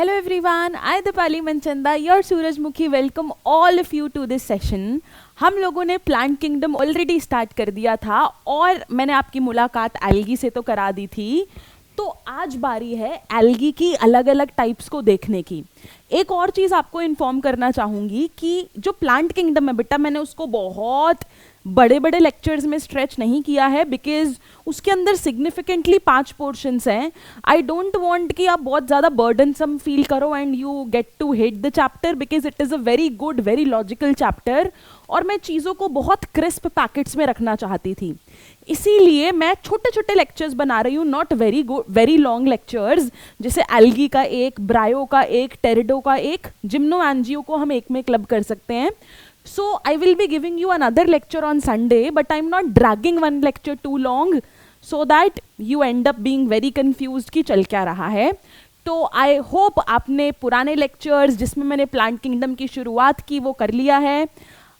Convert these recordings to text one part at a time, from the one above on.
Hello everyone, I Dipali Manchanda, your Surajmukhi, welcome all of you to this session. हम लोगों ने plant kingdom already start कर दिया था और मैंने आपकी मुलाकात एल्गी से तो करा दी थी। तो आज बारी है एल्गी की अलग अलग टाइप्स को देखने की। एक और चीज़ आपको इन्फॉर्म करना चाहूँगी कि जो प्लांट किंगडम है बेटा, मैंने उसको बहुत बड़े बड़े लेक्चर्स में स्ट्रेच नहीं किया है बिकॉज उसके अंदर सिग्निफिकेंटली 5 पोर्शंस हैं। आई डोंट वांट कि आप बहुत ज़्यादा बर्डनसम फील करो and you get to hate the chapter because it is a very good very logical chapter और मैं चीज़ों को बहुत क्रिस्प पैकेट्स में रखना चाहती थी। इसीलिए मैं छोटे छोटे लेक्चर्स बना रही हूँ, नॉट वेरी लॉन्ग लेक्चर्स, जैसे एल्गी का एक, ब्रायो का एक, टेरिडो का एक, जिम्नो एंजियो को हम एक में क्लब कर सकते हैं। So I will be giving you another lecture on Sunday, but I'm not dragging one lecture too long so that you end up being very confused कि चल क्या रहा है। तो I hope आपने पुराने lectures जिसमें मैंने प्लांट किंगडम की शुरुआत की वो कर लिया है,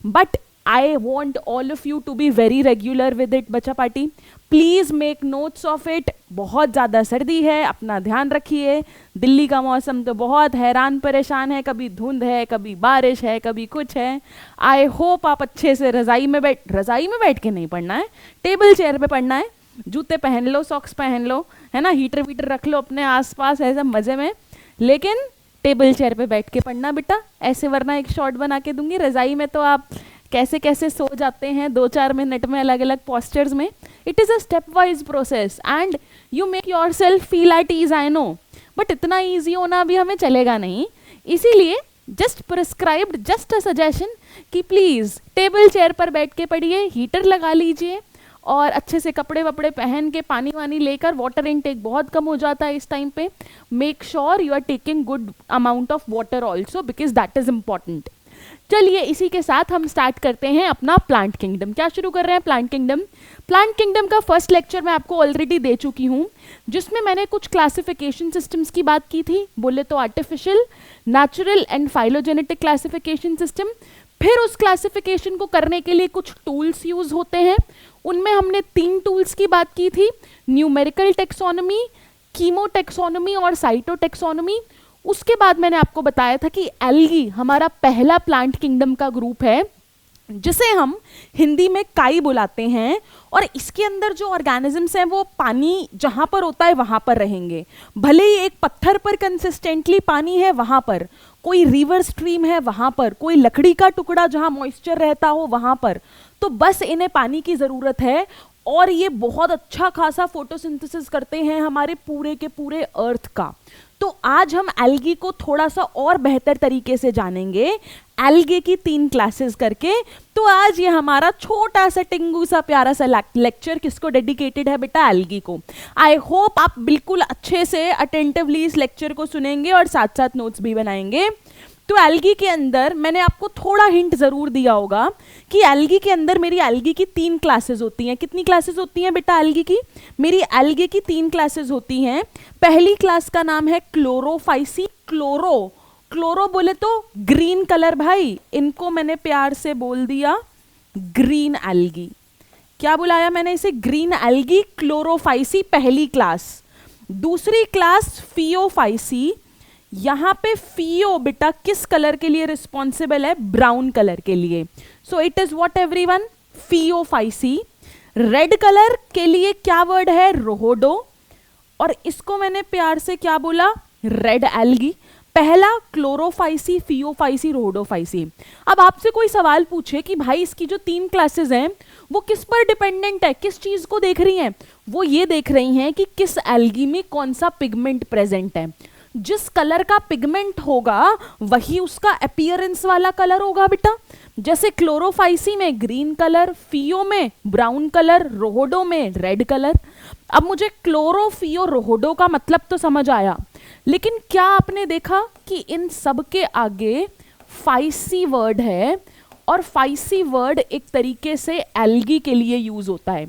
but I want all of you to be very regular with it बच्चा party. Please make notes of it. बहुत ज़्यादा सर्दी है, अपना ध्यान रखिए। दिल्ली का मौसम तो बहुत हैरान परेशान है, कभी धुंध है, कभी बारिश है, कभी कुछ है। आई होप आप अच्छे से रज़ाई में बैठ के नहीं पढ़ना है, टेबल चेयर पे पढ़ना है। जूते पहन लो, सॉक्स पहन लो, है ना, हीटर वीटर रख लो अपने आसपास ऐसे मज़े में, लेकिन टेबल चेयर पे बैठ के पढ़ना बेटा। ऐसे वरना एक शॉर्ट बना के दूंगी, रज़ाई में तो आप कैसे कैसे सो जाते हैं 2-4 मिनट में अलग अलग पोस्चर्स में। It is a step wise process and you make yourself feel at ease, I know, but इतना ईजी होना भी हमें चलेगा नहीं। इसीलिए just prescribed, just a suggestion कि प्लीज़ टेबल चेयर पर बैठ के पढ़िए, हीटर लगा लीजिए और अच्छे से कपड़े वपड़े पहन के पानी वानी लेकर। वाटर इनटेक बहुत कम हो जाता है इस टाइम पे। Make sure you are taking good amount of water also because that is important. चलिए इसी के साथ हम स्टार्ट करते हैं अपना प्लांट किंगडम। क्या शुरू कर रहे हैं? Plant kingdom. प्लांट किंगडम का फर्स्ट लेक्चर मैं आपको ऑलरेडी दे चुकी हूँ, जिसमें मैंने कुछ क्लासिफिकेशन सिस्टम्स की बात की थी। बोले तो artificial, natural and phylogenetic classification system. फिर उस क्लासिफिकेशन को करने के लिए कुछ टूल्स यूज होते हैं। उनमें हमने 3 टूल्स की बात की थी, न्यूमेरिकल टेक्सोनोमी, कीमो टेक्सोनोमी और साइटो टेक्सोनोमी। उसके बाद मैंने आपको बताया था कि एल्गी हमारा पहला प्लांट किंगडम का ग्रुप है जिसे हम हिंदी में काई बुलाते हैं और इसके अंदर जो ऑर्गेनिजम्स हैं वो पानी जहाँ पर होता है वहाँ पर रहेंगे। भले ही एक पत्थर पर कंसिस्टेंटली पानी है वहाँ पर, कोई रिवर स्ट्रीम है वहाँ पर, कोई लकड़ी का टुकड़ा जहाँ मॉइस्चर रहता हो वहाँ पर, तो बस इन्हें पानी की ज़रूरत है और ये बहुत अच्छा खासा फोटोसिंथेसिस करते हैं हमारे पूरे के पूरे अर्थ का। तो आज हम एल्गी को थोड़ा सा और बेहतर तरीके से जानेंगे, एल्गे की 3 क्लासेस करके। तो आज ये हमारा छोटा सा टिंगू सा प्यारा सा लेक्चर किसको डेडिकेटेड है बेटा? एल्गी को। आई होप आप बिल्कुल अच्छे से अटेंटिवली इस लेक्चर को सुनेंगे और साथ साथ नोट्स भी बनाएंगे। तो एल्गी के अंदर मैंने आपको थोड़ा हिंट ज़रूर दिया होगा कि एल्गी के अंदर मेरी एल्गी की 3 क्लासेस होती हैं। कितनी क्लासेस होती हैं बेटा एल्गी की? मेरी एल्गी की 3 क्लासेस होती हैं। पहली क्लास का नाम है क्लोरोफाइसी। क्लोरो बोले तो ग्रीन कलर भाई, इनको मैंने प्यार से बोल दिया ग्रीन एल्गी। क्या बुलाया मैंने इसे? ग्रीन एल्गी, क्लोरोफाइसी पहली क्लास। दूसरी क्लास फियोफाइसी। यहाँ पे फियो बेटा किस कलर के लिए रिस्पॉन्सिबल है? ब्राउन कलर के लिए। So it is what everyone? Phaeophyceae. Red colour के लिए क्या वर्ड है? रोहोडो। और इसको मैंने प्यार से क्या बोला? Red algae. पहला क्लोरोफाइसी, फियोफाइसी, रोहोडोफाइसी। अब आपसे कोई सवाल पूछे कि भाई इसकी जो 3 क्लासेस हैं वो किस पर डिपेंडेंट है, किस चीज को देख रही हैं? वो ये देख रही हैं कि किस एल्गी में कौन सा पिगमेंट प्रेजेंट है। जिस कलर का पिगमेंट होगा वही उसका अपीयरेंस वाला कलर होगा बेटा। जैसे क्लोरोफाइसी में ग्रीन कलर, फियो में ब्राउन कलर, रोहोडो में रेड कलर। अब मुझे क्लोरो, फियो, रोहोडो का मतलब तो समझ आया, लेकिन क्या आपने देखा कि इन सब के आगे फाइसी वर्ड है और फाइसी वर्ड एक तरीके से एल्गी के लिए यूज होता है।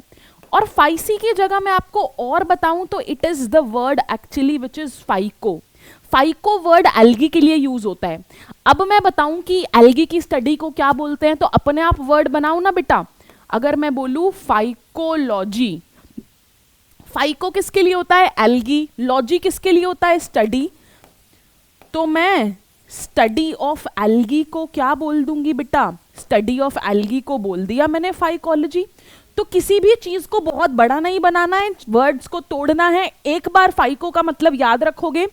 और फाइसी की जगह मैं आपको और बताऊं तो it is the word actually which is phyco. Phyco word algae के लिए यूज होता है। अब मैं बताऊं कि एल्गी की स्टडी को क्या बोलते हैं तो अपने आप वर्ड बनाओ ना बेटा। अगर मैं बोलूं फाइकोलॉजी, फाइको किसके लिए होता है? एल्गी। लॉजी किसके लिए होता है? स्टडी। तो मैं स्टडी ऑफ एल्गी को क्या बोल दूंगी बेटा, स्टडी ऑफ एल्गी को बोल दिया मैंने फाइकोलॉजी। तो किसी भी चीज को बहुत बड़ा नहीं बनाना है, वर्ड्स को तोड़ना है। एक बार फाइको का मतलब याद रखोगे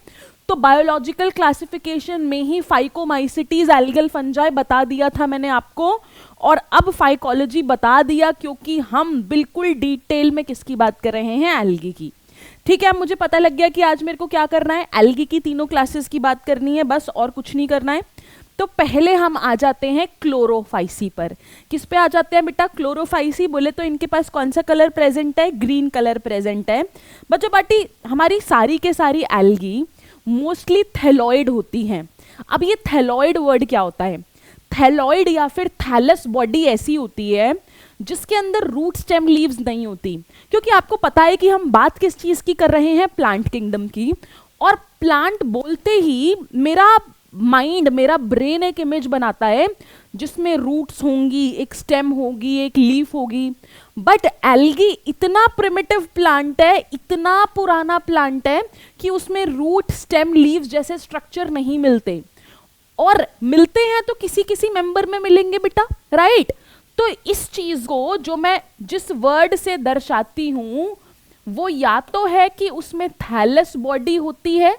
तो बायोलॉजिकल क्लासिफिकेशन में ही फाइकोमाइसिटीज एल्गल फंजाई बता दिया था मैंने आपको, और अब फाइकोलॉजी बता दिया, क्योंकि हम बिल्कुल डिटेल में किसकी बात कर रहे हैं, एल्गी की। ठीक है, अब मुझे पता लग गया कि आज मेरे को क्या करना है, एल्गी की तीनों क्लासेस की बात करनी है बस, और कुछ नहीं करना है। तो पहले हम आ जाते हैं क्लोरोफाइसी पर। किस पे आ जाते हैं बेटा, क्लोरोफाइसी। बोले तो इनके पास कौन सा कलर प्रेजेंट है, ग्रीन कलर प्रेजेंट है। बच्चों बाटी हमारी सारी के सारी एल्गी मोस्टली थैलॉइड होती हैं। अब ये थैलॉइड वर्ड क्या होता है, थैलॉइड या फिर थैलस बॉडी ऐसी होती है जिसके अंदर रूट स्टेम लीव्स नहीं होती, क्योंकि आपको पता है कि हम बात किस चीज की कर रहे हैं, प्लांट किंगडम की। और प्लांट बोलते ही मेरा माइंड, मेरा ब्रेन एक इमेज बनाता है जिसमें रूट्स होंगी, एक स्टेम होगी, एक लीफ होगी। बट एल्गी इतना प्रिमिटिव प्लांट है, इतना पुराना प्लांट है कि उसमें रूट स्टेम लीव्स जैसे स्ट्रक्चर नहीं मिलते, और मिलते हैं तो किसी किसी मेंबर में मिलेंगे बेटा, राइट। तो इस चीज को जो मैं जिस वर्ड से दर्शाती हूं वो या तो है कि उसमें थैलस बॉडी होती है,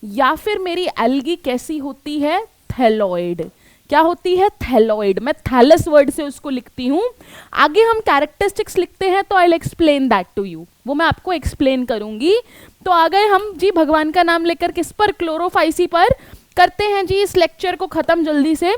या फिर मेरी एल्गी कैसी होती है, थैलॉइड। क्या होती है, थैलॉइड। मैं थैलस वर्ड से उसको लिखती हूं। आगे हम कैरेक्टरिस्टिक्स लिखते हैं तो I will explain that to you, वो मैं आपको एक्सप्लेन करूंगी। तो आ गए हम जी भगवान का नाम लेकर किस पर, क्लोरोफाइसी पर। करते हैं जी इस लेक्चर को खत्म जल्दी से।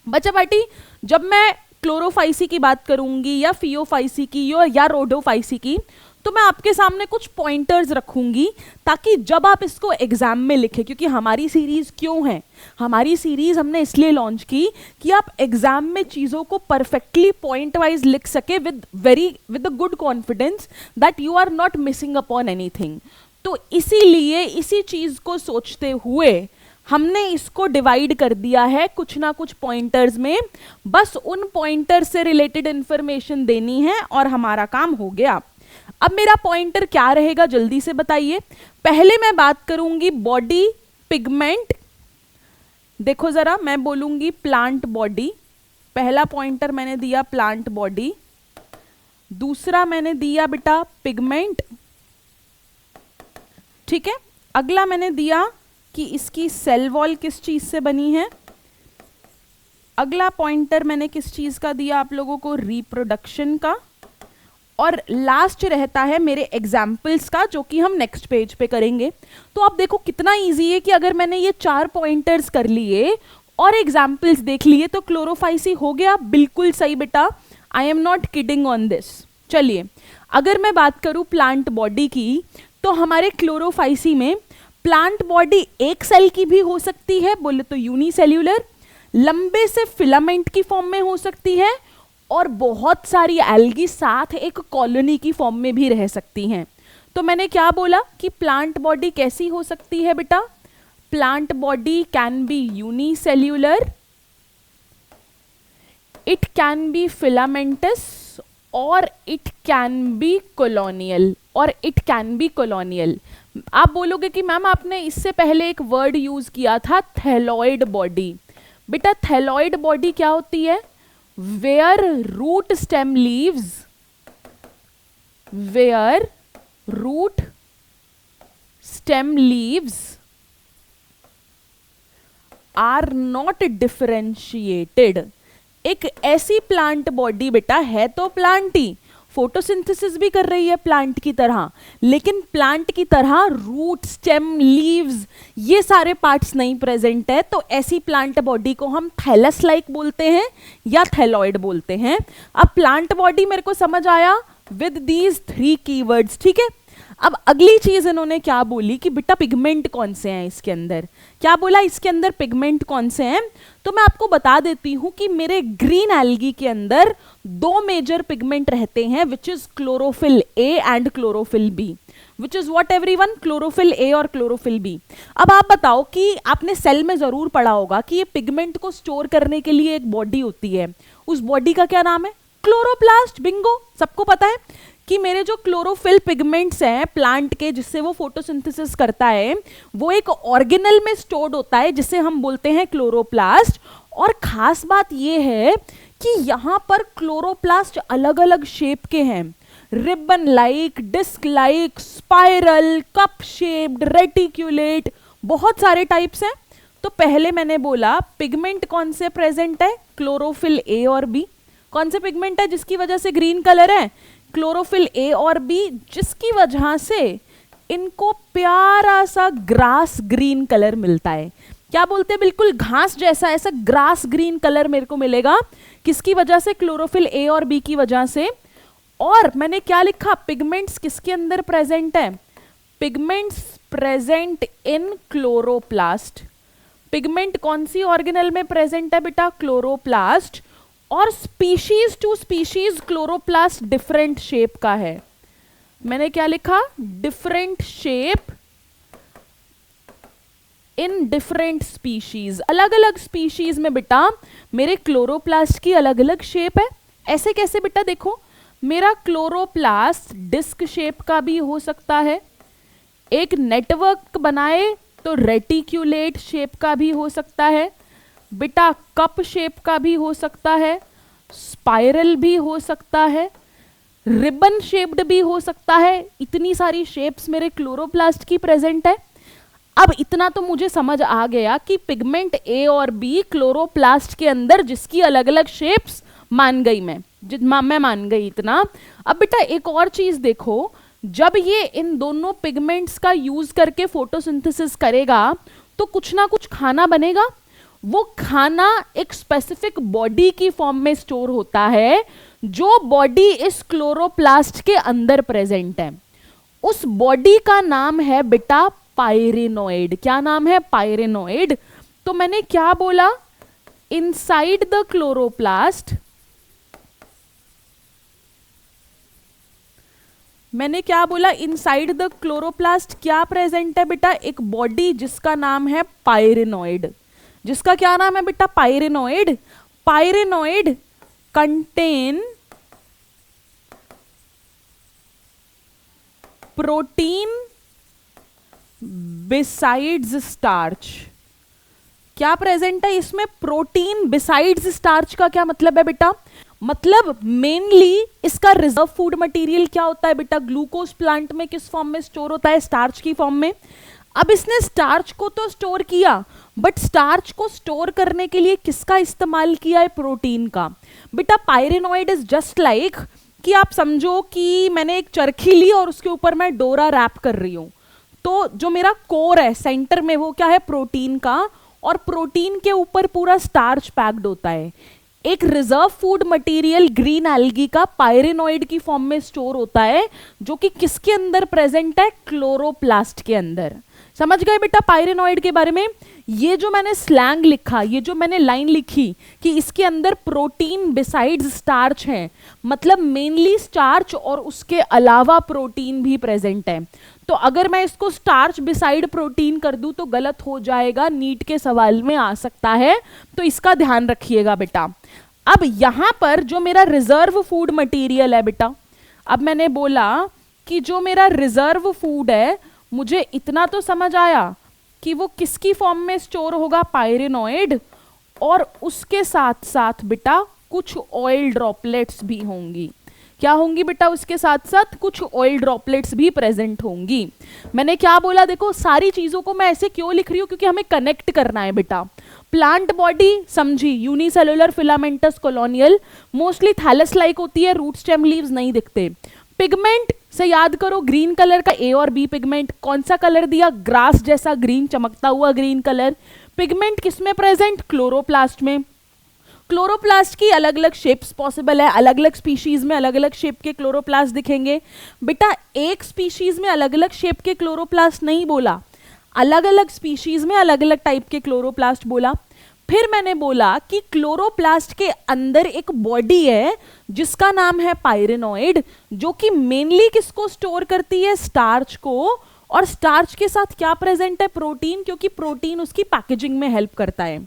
बच्चा बाटी जब मैं क्लोरोफाइसी की बात करूंगी या फियोफाइसी की या रोडोफाइसी की, तो मैं आपके सामने कुछ पॉइंटर्स रखूंगी ताकि जब आप इसको एग्जाम में लिखें, क्योंकि हमारी सीरीज क्यों है, हमारी सीरीज हमने इसलिए लॉन्च की कि आप एग्जाम में चीजों को परफेक्टली पॉइंट वाइज लिख सके with a good confidence that you are not missing upon anything. तो इसीलिए इसी चीज को सोचते हुए हमने इसको डिवाइड कर दिया है कुछ ना कुछ पॉइंटर्स में। बस उन पॉइंटर से रिलेटेड इंफॉर्मेशन देनी है और हमारा काम हो गया। अब मेरा पॉइंटर क्या रहेगा जल्दी से बताइए। पहले मैं बात करूंगी बॉडी पिगमेंट। देखो जरा, मैं बोलूंगी प्लांट बॉडी। पहला पॉइंटर मैंने दिया प्लांट बॉडी, दूसरा मैंने दिया बेटा पिगमेंट, ठीक है। अगला मैंने दिया कि इसकी सेल वॉल किस चीज से बनी है। अगला पॉइंटर मैंने किस चीज का दिया आप लोगों को, रिप्रोडक्शन का। और लास्ट रहता है मेरे एग्जाम्पल्स का, जो कि हम नेक्स्ट पेज पे करेंगे। तो आप देखो कितना इजी है कि अगर मैंने ये 4 पॉइंटर्स कर लिए और एग्जाम्पल्स देख लिए तो क्लोरोफाइसी हो गया। बिल्कुल सही बेटा, I am not kidding on this. चलिए अगर मैं बात करूं प्लांट बॉडी की, तो हमारे क्लोरोफाइसी में प्लांट बॉडी एक सेल की भी हो सकती है, बोले तो यूनिसेल्यूलर, लंबे से फिलामेंट की फॉर्म में हो सकती है, और बहुत सारी एल्गी साथ एक कॉलोनी की फॉर्म में भी रह सकती हैं। तो मैंने क्या बोला कि प्लांट बॉडी कैसी हो सकती है बेटा, plant body can be unicellular, it can be filamentous, और इट कैन बी कॉलोनियल, और इट कैन बी कॉलोनियल। आप बोलोगे कि मैम आपने इससे पहले एक वर्ड यूज किया था थैलॉइड बॉडी। बेटा थैलॉइड बॉडी क्या होती है, where root stem leaves are not differentiated। एक ऐसी प्लांट बॉडी बेटा है तो प्लांट ही, फोटोसिंथेसिस भी कर रही है प्लांट की तरह, लेकिन प्लांट की तरह रूट स्टेम लीव्स ये सारे पार्ट्स नहीं प्रेजेंट है। तो ऐसी प्लांट बॉडी को हम थैलस लाइक बोलते हैं या थैलॉइड बोलते हैं। अब प्लांट बॉडी मेरे को समझ आया विद दीज 3 कीवर्ड्स, ठीक है। अब अगली चीज इन्होंने क्या बोली कि बेटा पिगमेंट कौन से हैं इसके अंदर, क्या बोला इसके अंदर पिगमेंट कौन से हैं। तो मैं आपको बता देती हूं कि मेरे ग्रीन एल्गी के अंदर 2 मेजर पिगमेंट रहते हैं, which is chlorophyll A and chlorophyll B, which is what everyone, chlorophyll A और क्लोरोफिल बी। अब आप बताओ कि आपने सेल में जरूर पढ़ा होगा कि ये पिगमेंट को स्टोर करने के लिए एक बॉडी होती है, उस बॉडी का क्या नाम है, क्लोरोप्लास्ट। बिंगो, सबको पता है। कि मेरे जो क्लोरोफिल पिगमेंट्स हैं प्लांट के जिससे वो फोटोसिंथेसिस करता है वो एक ऑर्गेनल में स्टोर्ड होता है जिसे हम बोलते हैं क्लोरोप्लास्ट। और खास बात ये है कि यहाँ पर क्लोरोप्लास्ट अलग अलग शेप के हैं, ribbon like, disc like, spiral, cup shaped, reticulate, बहुत सारे टाइप्स हैं। तो पहले मैंने बोला पिगमेंट कौन से प्रेजेंट है, क्लोरोफिल ए और बी। कौन से पिगमेंट है जिसकी वजह से ग्रीन कलर है, क्लोरोफिल ए और बी, जिसकी वजह से इनको प्यारा सा ग्रास ग्रीन कलर मिलता है। क्या बोलते हैं, बिल्कुल घास जैसा ऐसा ग्रास ग्रीन कलर मेरे को मिलेगा, किसकी वजह से, क्लोरोफिल ए और बी की वजह से। और मैंने क्या लिखा, पिगमेंट्स किसके अंदर प्रेजेंट है, pigments present in chloroplast. Pigment कौन सी ऑर्गेनल में प्रेजेंट है बेटा, क्लोरोप्लास्ट। और species to species chloroplast different shape का है। मैंने क्या लिखा, different shape in different species, अलग अलग स्पीशीज में बेटा मेरे क्लोरोप्लास्ट की अलग अलग शेप है। ऐसे कैसे बेटा, देखो मेरा क्लोरोप्लास्ट डिस्क शेप का भी हो सकता है, एक नेटवर्क बनाए तो रेटिक्यूलेट शेप का भी हो सकता है बेटा, कप शेप का भी हो सकता है, स्पाइरल भी हो सकता है, रिबन शेप्ड भी हो सकता है। इतनी सारी शेप्स मेरे क्लोरोप्लास्ट की प्रेजेंट है। अब इतना तो मुझे समझ आ गया कि पिगमेंट ए और बी क्लोरोप्लास्ट के अंदर जिसकी अलग अलग शेप्स मान गई मैं मान गई इतना। अब बेटा एक और चीज देखो, जब ये इन दोनों पिगमेंट्स का यूज करके फोटोसिंथेसिस करेगा तो कुछ ना कुछ खाना बनेगा। वो खाना एक स्पेसिफिक बॉडी की फॉर्म में स्टोर होता है जो बॉडी इस क्लोरोप्लास्ट के अंदर प्रेजेंट है। उस बॉडी का नाम है बेटा पाइरेनोइड। क्या नाम है, पाइरेनोइड। तो मैंने क्या बोला, इनसाइड द क्लोरोप्लास्ट, मैंने क्या बोला, इनसाइड द क्लोरोप्लास्ट क्या प्रेजेंट है बेटा, एक बॉडी जिसका नाम है पाइरेनोइड। जिसका क्या नाम है बेटा, पाइरेनोइड। पाइरेनोइड कंटेन प्रोटीन बिसाइड्स स्टार्च। क्या प्रेजेंट है इसमें, प्रोटीन बिसाइड्स स्टार्च। का क्या मतलब है बेटा, मतलब मेनली इसका रिजर्व फूड मटेरियल क्या होता है बेटा, ग्लूकोज प्लांट में किस फॉर्म में स्टोर होता है, स्टार्च की फॉर्म में। अब इसने स्टार्च को तो स्टोर किया, बट स्टार्च को स्टोर करने के लिए किसका इस्तेमाल किया है, प्रोटीन का। बेटा पाइरेनोइड इज जस्ट लाइक कि आप समझो कि मैंने एक चरखी ली और उसके ऊपर मैं डोरा रैप कर रही हूं, तो जो मेरा कोर है सेंटर में वो क्या है, प्रोटीन का, और प्रोटीन के ऊपर पूरा स्टार्च पैक्ड होता है। एक reserve food material green algae का पाइरेनोइड की फॉर्म में स्टोर होता है, जो कि किसके अंदर प्रेजेंट है, क्लोरोप्लास्ट के अंदर। समझ गए बेटा पाइरेनोइड के बारे में। ये जो मैंने स्लैंग लिखा, ये जो मैंने लाइन लिखी कि इसके अंदर प्रोटीन बिसाइड्स स्टार्च है, मतलब मेनली स्टार्च और उसके अलावा प्रोटीन भी प्रेजेंट है। तो अगर मैं इसको स्टार्च बिसाइड प्रोटीन कर दूं तो गलत हो जाएगा, नीट के सवाल में आ सकता है, तो इसका ध्यान रखिएगा बेटा। अब यहां पर जो मेरा रिजर्व फूड मटेरियल है बेटा, अब मैंने बोला कि जो मेरा रिजर्व फूड है, मुझे इतना तो समझ आया कि वो किसकी फॉर्म में स्टोर होगा, पाइरेनोइड, और उसके साथ साथ बेटा कुछ ऑयल ड्रॉपलेट्स भी होंगी। क्या होंगी बेटा, उसके साथ साथ कुछ ऑयल ड्रॉपलेट्स भी प्रेजेंट होंगी। मैंने क्या बोला, देखो सारी चीजों को मैं ऐसे क्यों लिख रही हूं, क्योंकि हमें कनेक्ट करना है बेटा। प्लांट बॉडी समझी, unicellular filamentous colonial, mostly thallus like होती है, रूट स्टेम लीव्स नहीं दिखते। पिगमेंट से याद करो, ग्रीन कलर का ए और बी पिगमेंट, कौन सा कलर दिया, ग्रास जैसा ग्रीन, चमकता हुआ ग्रीन कलर। पिगमेंट किसमें प्रेजेंट, क्लोरोप्लास्ट में। क्लोरोप्लास्ट की अलग अलग शेप्स पॉसिबल है, अलग अलग स्पीशीज में अलग अलग शेप के क्लोरोप्लास्ट दिखेंगे। बेटा एक स्पीशीज में अलग अलग शेप के क्लोरोप्लास्ट नहीं बोला, अलग अलग स्पीशीज में अलग अलग टाइप के क्लोरोप्लास्ट बोला। फिर मैंने बोला कि क्लोरोप्लास्ट के अंदर एक बॉडी है जिसका नाम है पाइरेनोइड, जो कि मेनली किसको स्टोर करती है, स्टार्च को, और स्टार्च के साथ क्या प्रेजेंट है, प्रोटीन, क्योंकि प्रोटीन उसकी पैकेजिंग में हेल्प करता है।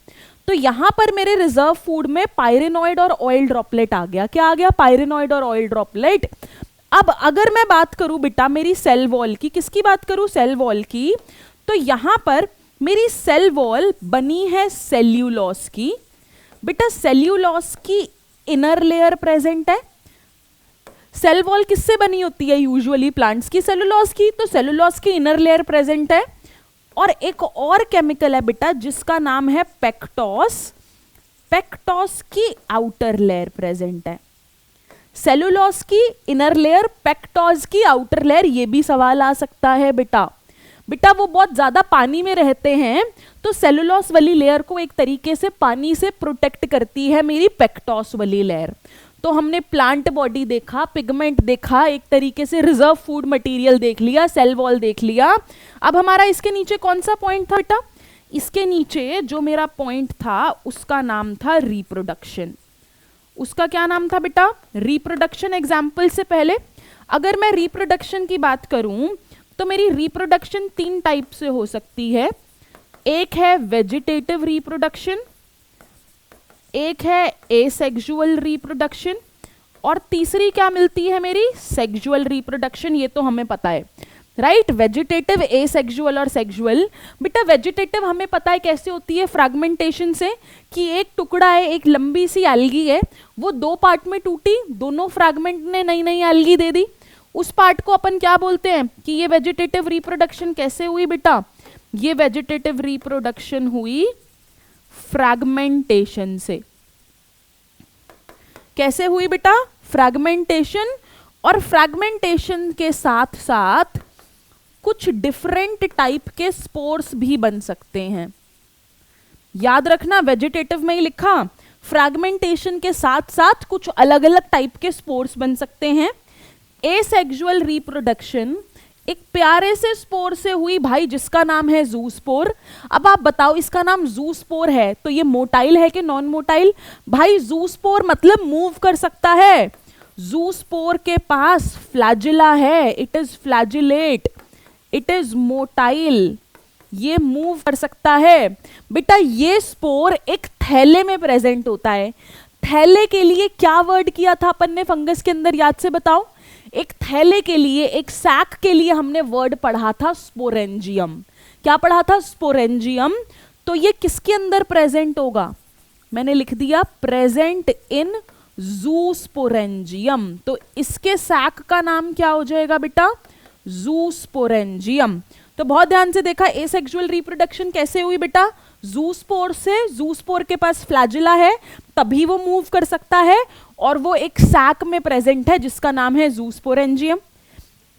तो यहां पर मेरे रिजर्व फूड में पाइरेनोइड और ऑयल ड्रॉपलेट आ गया। क्या आ गया, पाइरेनोइड और ऑयल ड्रॉपलेट। अब अगर मैं बात करूं बेटा मेरी सेल वॉल की, किसकी बात करूं, सेल वॉल की, तो यहां पर मेरी सेल वॉल बनी है सेल्यूलोज की। बेटा सेल्यूलोज की इनर लेयर प्रेजेंट है। सेल वॉल किससे बनी होती है यूजुअली प्लांट्स की, सेलुलोज की, तो सेलुलोज की इनर लेयर प्रेजेंट है। और एक और केमिकल है बेटा जिसका नाम है पेक्टोस, पेक्टोस की आउटर लेयर प्रेजेंट है। सेलुलोज की इनर लेयर, पेक्टोस की आउटर लेयर, ये भी सवाल आ सकता है बेटा। बेटा वो बहुत ज्यादा पानी में रहते हैं तो सेलुलोज वाली लेयर को एक तरीके से पानी से प्रोटेक्ट करती है मेरी पेक्टोस वाली लेयर। तो हमने प्लांट बॉडी देखा, पिगमेंट देखा, एक तरीके से रिजर्व फूड मटेरियल देख लिया, सेल वॉल देख लिया। अब हमारा इसके नीचे कौन सा पॉइंट था बेटा, इसके नीचे जो मेरा पॉइंट था उसका नाम था रिप्रोडक्शन। उसका क्या नाम था बेटा, रिप्रोडक्शन। एग्जाम्पल से पहले अगर मैं रिप्रोडक्शन की बात करूं तो मेरी रिप्रोडक्शन 3 टाइप से हो सकती है। एक है वेजिटेटिव रिप्रोडक्शन, एक है एसेक्सुअल रिप्रोडक्शन, और तीसरी क्या मिलती है मेरी, सेक्सुअल रिप्रोडक्शन। ये तो हमें पता है, राइट, वेजिटेटिव, एसेक्सुअल और सेक्सुअल। बेटा वेजिटेटिव हमें पता है कैसे होती है, फ्रैगमेंटेशन से, कि एक टुकड़ा है, एक लंबी सी एल्गी है, वो 2 पार्ट में टूटी, दोनों फ्रैगमेंट ने नई नई एल्गी दे दी। उस पार्ट को अपन क्या बोलते हैं कि ये वेजिटेटिव रिप्रोडक्शन कैसे हुई बेटा, ये वेजिटेटिव रिप्रोडक्शन हुई फ्रैगमेंटेशन से। कैसे हुई बेटा, फ्रैगमेंटेशन। और फ्रैगमेंटेशन के साथ साथ कुछ डिफरेंट टाइप के स्पोर्स भी बन सकते हैं। याद रखना वेजिटेटिव में ही लिखा, फ्रैगमेंटेशन के साथ साथ कुछ अलग अलग टाइप के स्पोर्स बन सकते हैं। एसेक्सुअल रिप्रोडक्शन एक प्यारे से स्पोर से हुई भाई जिसका नाम है जूस्पोर। अब आप बताओ इसका नाम जूस्पोर है तो ये मोटाइल है कि नॉन मोटाइल, भाई जूस्पोर मतलब मूव कर सकता है। जूस्पोर के पास फ्लैजिला है, it is flagellate, it is motile, ये मूव कर सकता है। बेटा ये स्पोर एक थैले में प्रेजेंट होता है। थैले के लिए क्या वर्ड किया था अपन ने फंगस के अंदर, याद से बताओ। एक थैले के लिए, एक सैक के लिए हमने वर्ड पढ़ा था स्पोरेंजियम। क्या पढ़ा था, स्पोरेंजियम। तो ये किसके अंदर प्रेजेंट होगा, मैंने लिख दिया प्रेजेंट इन जूस्पोरेंजियम। तो इसके सैक का नाम क्या हो जाएगा बेटा, जूस्पोरेंजियम। तो बहुत ध्यान से देखा एसेक्सुअल रिप्रोडक्शन कैसे हुई बेटा, जूस्पोर से। जूस्पोर के पास फ्लैजिला है तभी वो मूव कर सकता है, और वो एक सैक में प्रेजेंट है जिसका नाम है जूस्पोरेंजियम।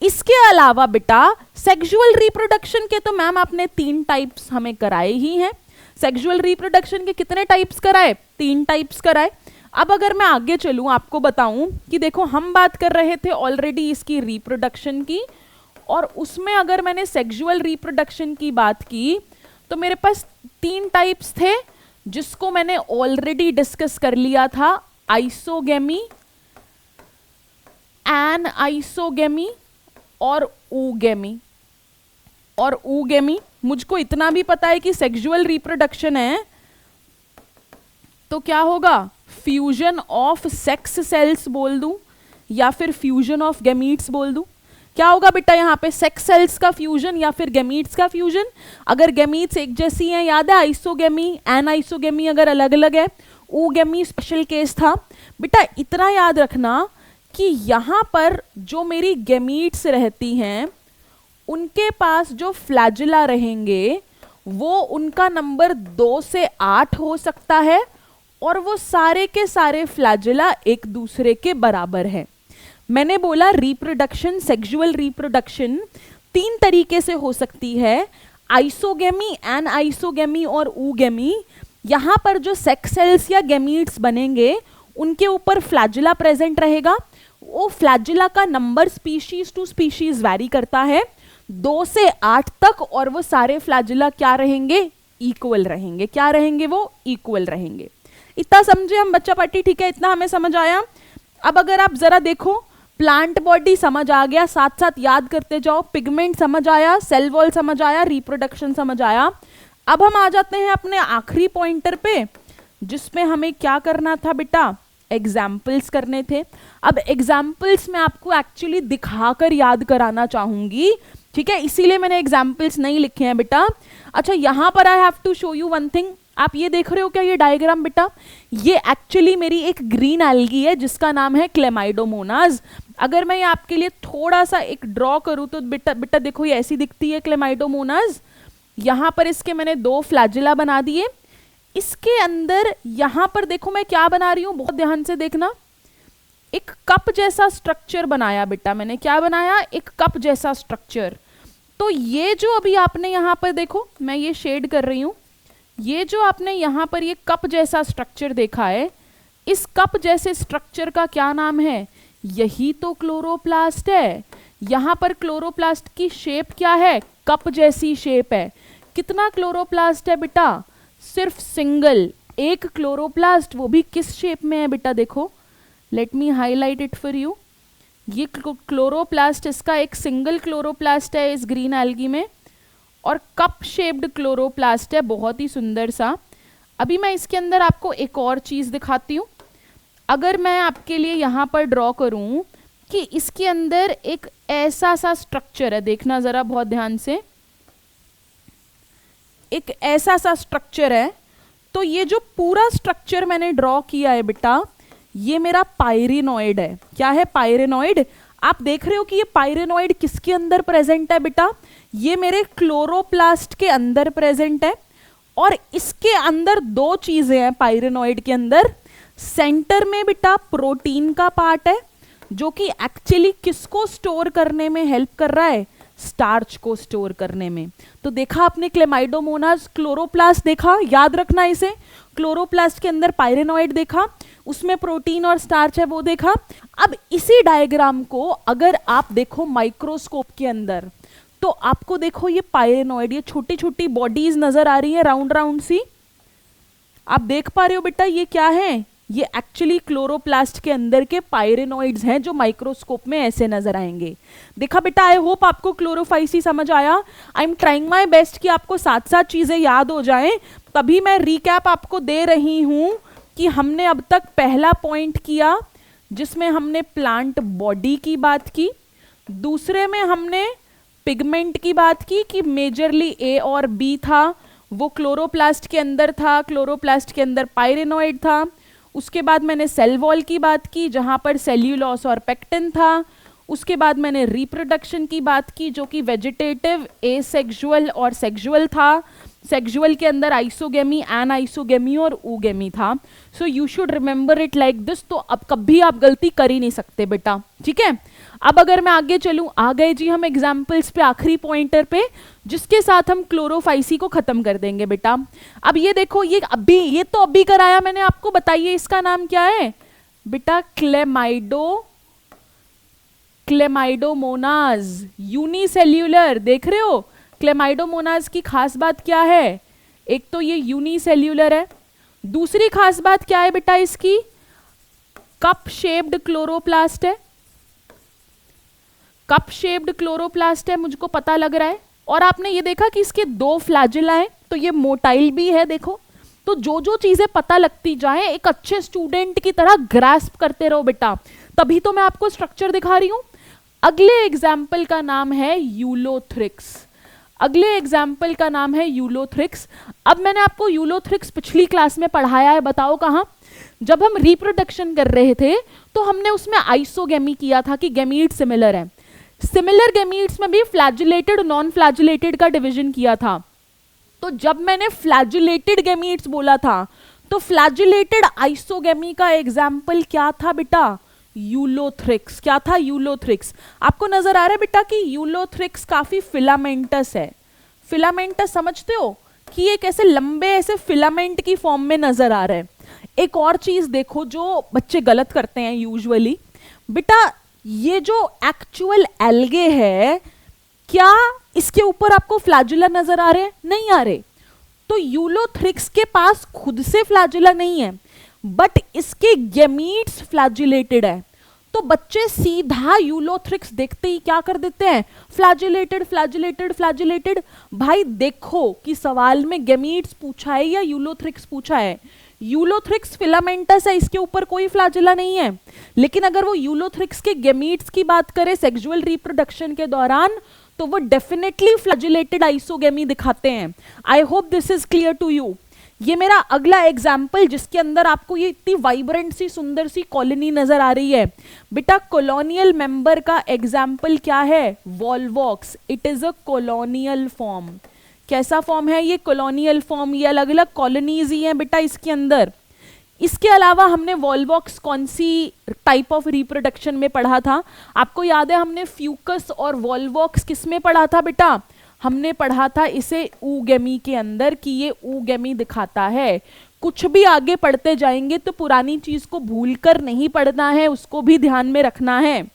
इसके अलावा बेटा सेक्सुअल रिप्रोडक्शन के तो मैम आपने 3 टाइप्स हमें कराए ही हैं। सेक्सुअल रिप्रोडक्शन के कितने टाइप्स कराए, 3 टाइप्स कराए। अब अगर मैं आगे चलूं आपको बताऊं कि देखो हम बात कर रहे थे ऑलरेडी इसकी रिप्रोडक्शन की, और उसमें अगर मैंने सेक्सुअल रिप्रोडक्शन की बात की तो मेरे पास 3 टाइप्स थे जिसको मैंने ऑलरेडी डिस्कस कर लिया था, आइसोगेमी, एनआइसोगेमी और ऊगेमी। और ऊगेमी मुझको इतना भी पता है कि सेक्सुअल रिप्रोडक्शन है तो क्या होगा, फ्यूजन ऑफ सेक्स सेल्स बोल दूं या फिर फ्यूजन ऑफ गैमीट्स बोल दूं। क्या होगा बेटा यहाँ पे, सेक्स सेल्स का फ्यूजन या फिर गैमीट्स का फ्यूजन। अगर गैमीट्स एक जैसी हैं याद है आइसोगेमी, एनआइसोगेमी अगर अलग अलग है, ऊगेमी स्पेशल केस था। बेटा इतना याद रखना कि यहाँ पर जो मेरी गैमीट्स रहती हैं उनके पास जो फ्लैजिला रहेंगे वो उनका नंबर 2 से 8 हो सकता है, और वो सारे के सारे फ्लैजिला एक दूसरे के बराबर है। मैंने बोला रिप्रोडक्शन, सेक्सुअल रिप्रोडक्शन 3 तरीके से हो सकती है, आइसोगेमी, एनआइसोगेमी और ऊगेमी। यहाँ पर जो सेक्स सेल्स या गैमीट्स बनेंगे उनके ऊपर फ्लैजिला प्रेजेंट रहेगा। वो फ्लैजिला का number species to species vary करता है 2 से 8 तक, और वो सारे फ्लैजिला क्या रहेंगे, इक्वल रहेंगे। क्या रहेंगे, वो इक्वल रहेंगे। इतना समझे हम बच्चा पार्टी, ठीक है, इतना हमें समझ आया। अब अगर आप जरा देखो प्लांट बॉडी समझ आ गया, साथ साथ याद करते जाओ, पिगमेंट समझ आया, सेल वॉल समझ आया, रिप्रोडक्शन समझ आया। अब हम आ जाते हैं अपने आखिरी पॉइंटर पे जिसमें हमें क्या करना था बेटा, एग्जाम्पल्स करने थे। अब एग्जाम्पल्स मैं आपको एक्चुअली दिखाकर याद कराना चाहूंगी, ठीक है, इसीलिए मैंने एग्जाम्पल्स नहीं लिखे हैं बेटा। अच्छा, यहां पर I have to show you one thing. आप ये देख रहे हो क्या, ये डायग्राम बेटा, ये एक्चुअली मेरी एक ग्रीन एल्गी है जिसका नाम है क्लेमाइडोमोनाज। अगर मैं ये आपके लिए थोड़ा सा एक ड्रॉ करूं तो बेटा बेटा देखो ये ऐसी दिखती है क्लेमाइडोमोनाज। यहां पर इसके मैंने 2 फ्लैजिला बना दिए। इसके अंदर यहां पर देखो मैं क्या बना रही हूं, बहुत ध्यान से देखना। एक कप जैसा स्ट्रक्चर बनाया बेटा मैंने। क्या बनाया? एक कप जैसा स्ट्रक्चर। तो ये जो अभी आपने यहां पर देखो, मैं ये शेड कर रही हूं, ये जो आपने यहां पर ये कप जैसा स्ट्रक्चर देखा है, इस कप जैसे स्ट्रक्चर का क्या नाम है? यही तो क्लोरोप्लास्ट है। यहां पर क्लोरोप्लास्ट की शेप क्या है? कप जैसी शेप है। कितना क्लोरोप्लास्ट है बेटा? सिर्फ सिंगल, एक क्लोरोप्लास्ट, वो भी किस शेप में है बेटा? देखो, let me highlight it for you. ये क्लोरोप्लास्ट, इसका एक सिंगल क्लोरोप्लास्ट है इस ग्रीन एल्गी में, और कप शेप्ड क्लोरोप्लास्ट है, बहुत ही सुंदर सा। अभी मैं इसके अंदर आपको एक और चीज दिखाती हूँ। अगर मैं आपके लिए यहाँ पर ड्रॉ करूँ कि इसके अंदर एक ऐसा सा स्ट्रक्चर है, देखना जरा बहुत ध्यान से, एक ऐसा सा स्ट्रक्चर है। तो ये जो पूरा स्ट्रक्चर मैंने ड्रॉ किया है बेटा, ये मेरा पायरेनॉइड है। क्या है? पायरेनॉइड। आप देख रहे हो कि ये पायरेनॉइड किसके अंदर प्रेजेंट है बेटा? ये मेरे क्लोरोप्लास्ट के अंदर प्रेजेंट है। और इसके अंदर 2 चीजें हैं पायरेनॉइड के अंदर। सेंटर में बेटा प्रोटीन का पार्ट है जो कि एक्चुअली किसको स्टोर करने में हेल्प कर रहा है? स्टार्च को स्टोर करने में। तो देखा आपने क्लेमाइडोमोनाज, क्लोरोप्लास्ट देखा, याद रखना इसे। क्लोरोप्लास्ट के अंदर पायरेनॉइड देखा, उसमें प्रोटीन और स्टार्च है वो देखा। अब इसी डायग्राम को अगर आप देखो माइक्रोस्कोप के अंदर, तो आपको देखो ये पायरेनॉइड, ये छोटी छोटी बॉडीज नजर आ रही है राउंड राउंड सी। आप देख पा रहे हो बेटा ये क्या है? ये एक्चुअली क्लोरोप्लास्ट के अंदर के पायरेनॉइड्स हैं जो माइक्रोस्कोप में ऐसे नजर आएंगे। देखा बेटा, आई होप आपको क्लोरोफाइसी समझ आया। I am trying my best कि आपको साथ साथ चीजें याद हो जाएं, तभी मैं रिकैप आपको दे रही हूं कि हमने अब तक पहला पॉइंट किया जिसमें हमने प्लांट बॉडी की बात की, दूसरे में हमने पिगमेंट की बात की कि मेजरली ए और बी था, वो क्लोरोप्लास्ट के अंदर था, क्लोरोप्लास्ट के अंदर पायरेनॉइड था। उसके बाद मैंने सेल वॉल की बात की जहां पर सेल्यूलोस और पेक्टिन था। उसके बाद मैंने रिप्रोडक्शन की बात की जो कि वेजिटेटिव, एसेक्सुअल और सेक्सुअल था। सेक्सुअल के अंदर आइसोगेमी, एन आइसोगेमी और ooगेमी था। So you should remember it like this. तो अब कभी आप गलती कर ही नहीं सकते बेटा, ठीक है। अब अगर मैं आगे चलूं, आ गए जी हम एग्जाम्पल्स पे, आखिरी पॉइंटर पे, जिसके साथ हम क्लोरोफाइसी को खत्म कर देंगे बेटा। अब ये देखो, ये तो अभी कराया मैंने आपको, बताइए इसका नाम क्या है बेटा? क्लेमाइडोमोनाज, यूनिसेल्यूलर। देख रहे हो क्लेमाइडोमोनाज की खास बात क्या है? एक तो ये यूनिसेल्यूलर है, दूसरी खास बात क्या है बेटा इसकी? कप शेप्ड क्लोरोप्लास्ट है। कप शेप्ड क्लोरोप्लास्ट है, मुझको पता लग रहा है। और आपने ये देखा कि इसके 2 फ्लैजिला हैं, तो ये मोटाइल भी है। देखो, तो जो जो चीजें पता लगती जाए, एक अच्छे स्टूडेंट की तरह ग्रास्प करते रहो बेटा, तभी तो मैं आपको स्ट्रक्चर दिखा रही हूं। अगले एग्जाम्पल का नाम है यूलोथ्रिक्स। अगले एग्जाम्पल का नाम है यूलोथ्रिक्स। अब मैंने आपको यूलोथ्रिक्स पिछली क्लास में पढ़ाया है, बताओ कहां? जब हम रिप्रोडक्शन कर रहे थे तो हमने उसमें आइसोगेमी किया था कि गैमीट सिमिलर है। सिमिलर गैमीट्स में भी फ्लैजिलेटेड, नॉन फ्लैजिलेटेड का डिवीजन किया था। तो जब मैंने फ्लैजिलेटेड गैमीट्स बोला था, तो फ्लैजिलेटेड आइसोगेमी का एग्जाम्पल क्या था बेटा? यूलोथ्रिक्स। क्या था? यूलोथ्रिक्स। आपको नजर आ रहा है बेटा कि यूलोथ्रिक्स काफी फिलामेंटस है। फिलामेंटस समझते हो कि एक ऐसे लंबे ऐसे फिलामेंट की फॉर्म में नजर आ रहा है। एक और चीज देखो जो बच्चे गलत करते हैं यूजुअली बेटा, ये जो एक्चुअल एल्गे है, क्या इसके ऊपर आपको फ्लैजुला नजर आ रहे हैं? नहीं आ रहे। तो यूलोथ्रिक्स के पास खुद से फ्लैजुला नहीं है, बट इसके गैमीट्स फ्लैजिलेटेड है। तो बच्चे सीधा यूलोथ्रिक्स देखते ही क्या कर देते हैं? Flagellated, flagellated, flagellated. भाई देखो कि सवाल में गैमीट्स पूछा है या यूलोथ्रिक्स पूछा है। यूलोथ्रिक्स फिलामेंटस है, इसके ऊपर कोई फ्लैजेला नहीं है, लेकिन अगर वो यूलोथ्रिक्स के गेमीट्स की बात करें सेक्सुअल रिप्रोडक्शन के दौरान तो वो डेफिनेटली फ्लैजिलेटेड आइसोगेमी दिखाते हैं। I hope this is clear to you. ये मेरा अगला एग्जाम्पल जिसके अंदर आपको ये इतनी वाइब्रेंट सी सुंदर सी कॉलोनी नजर आ रही है, बेटा कॉलोनियल मेंबर का एग्जाम्पल क्या है? Volvox. It is a colonial form. कैसा फॉर्म है ये? Colonial form. ये अलग अलग कॉलोनीज ही हैं बेटा इसके अंदर। इसके अलावा हमने वॉल्वॉक्स कौन सी टाइप ऑफ रिप्रोडक्शन में पढ़ा था? आपको याद है हमने फ्यूकस और वॉल्वॉक्स किस में पढ़ा था बेटा? हमने पढ़ा था इसे ऊगेमी के अंदर कि ये ऊगेमी दिखाता है। कुछ भी आगे पढ़ते जाएंगे तो पुरानी चीज को भूलकर नहीं पढ़ना है, उसको भी ध्यान में रखना है।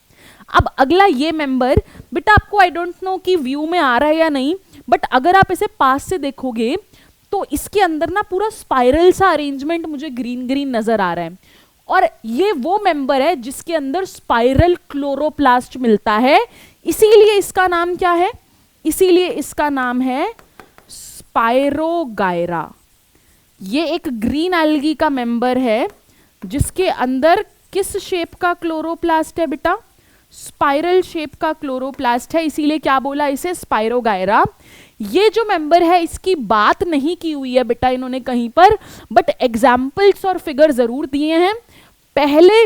अब अगला ये मेंबर बेटा आपको आई डोंट नो कि व्यू में आ रहा है या नहीं, बट अगर आप इसे पास से देखोगे तो इसके अंदर ना पूरा स्पाइरल सा अरेंजमेंट मुझे ग्रीन ग्रीन नजर आ रहा है, और ये वो मेंबर है जिसके अंदर स्पाइरल क्लोरोप्लास्ट मिलता है। इसीलिए इसका नाम क्या है? इसीलिए इसका नाम है स्पाइरोगायरा। ये एक ग्रीन एल्गी का मेंबर है जिसके अंदर किस शेप का क्लोरोप्लास्ट है बेटा? स्पाइरल शेप का क्लोरोप्लास्ट है, इसीलिए क्या बोला इसे? स्पाइरोगायरा। ये जो मेंबर है इसकी बात नहीं की हुई है बेटा इन्होंने कहीं पर, बट एग्जाम्पल्स और फिगर जरूर दिए हैं। पहले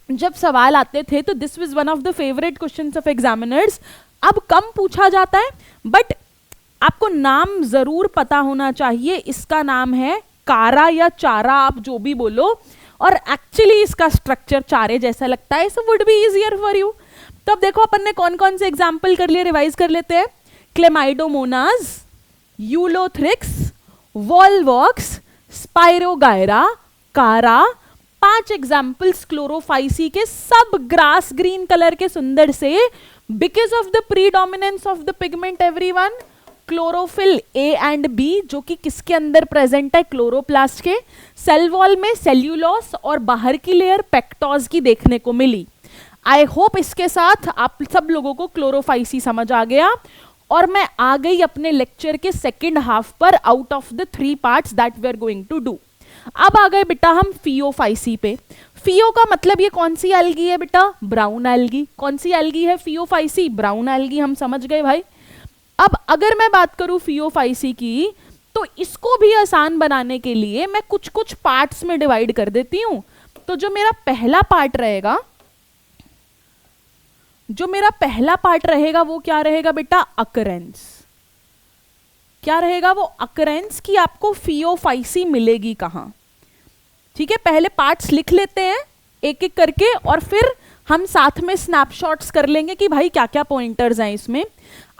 जब सवाल आते थे तो this was one of the favourite questions of examiners. अब कम पूछा जाता है, बट आपको नाम जरूर पता होना चाहिए। इसका नाम है कारा या चारा, आप जो भी बोलो, और एक्चुअली इसका स्ट्रक्चर चारे जैसा लगता है, so would be easier for you. तो अब देखो अपन ने कौन कौन से एग्जाम्पल कर लिए, रिवाइज कर लेते हैं। क्लेमाइडोमोनाज, यूलोथ्रिक्स, वॉल्वॉक्स, स्पाइरोगायरा, कारा। 5 एग्जाम्पल्स क्लोरोफाइसी के, सब ग्रास ग्रीन कलर के सुंदर से, because of the predominance of the pigment everyone. Chlorophyll A and B जो कि किसके अंदर प्रेजेंट है? क्लोरोप्लास्ट के। सेल वॉल में सेल्यूलोस और बाहर की लेयर पेक्टोज की देखने को मिली। आई होप इसके साथ आप सब लोगों को क्लोरोफाइसी समझ आ गया, और मैं आ गई अपने लेक्चर के सेकेंड हाफ पर, out of the 3 parts that we are going to do. अब आ गए बेटा हम फियोफाइसी पे। फियो का मतलब ये कौन सी एल्गी है बेटा? Brown algae. कौन सी एल्गी है फियोफाइसी? Brown algae. हम समझ गए भाई। अब अगर मैं बात करूं फियोफाइसी की, तो इसको भी आसान बनाने के लिए मैं कुछ कुछ पार्ट्स में डिवाइड कर देती हूं। तो जो मेरा पहला पार्ट रहेगा, वो क्या रहेगा बेटा? अकरेंस। क्या रहेगा वो? अकरेंस की आपको फियोफाइसी मिलेगी कहां? ठीक है, पहले पार्ट्स लिख लेते हैं एक एक करके, और फिर हम साथ में स्नैपशॉट्स कर लेंगे कि भाई क्या क्या पॉइंटर्स हैं इसमें।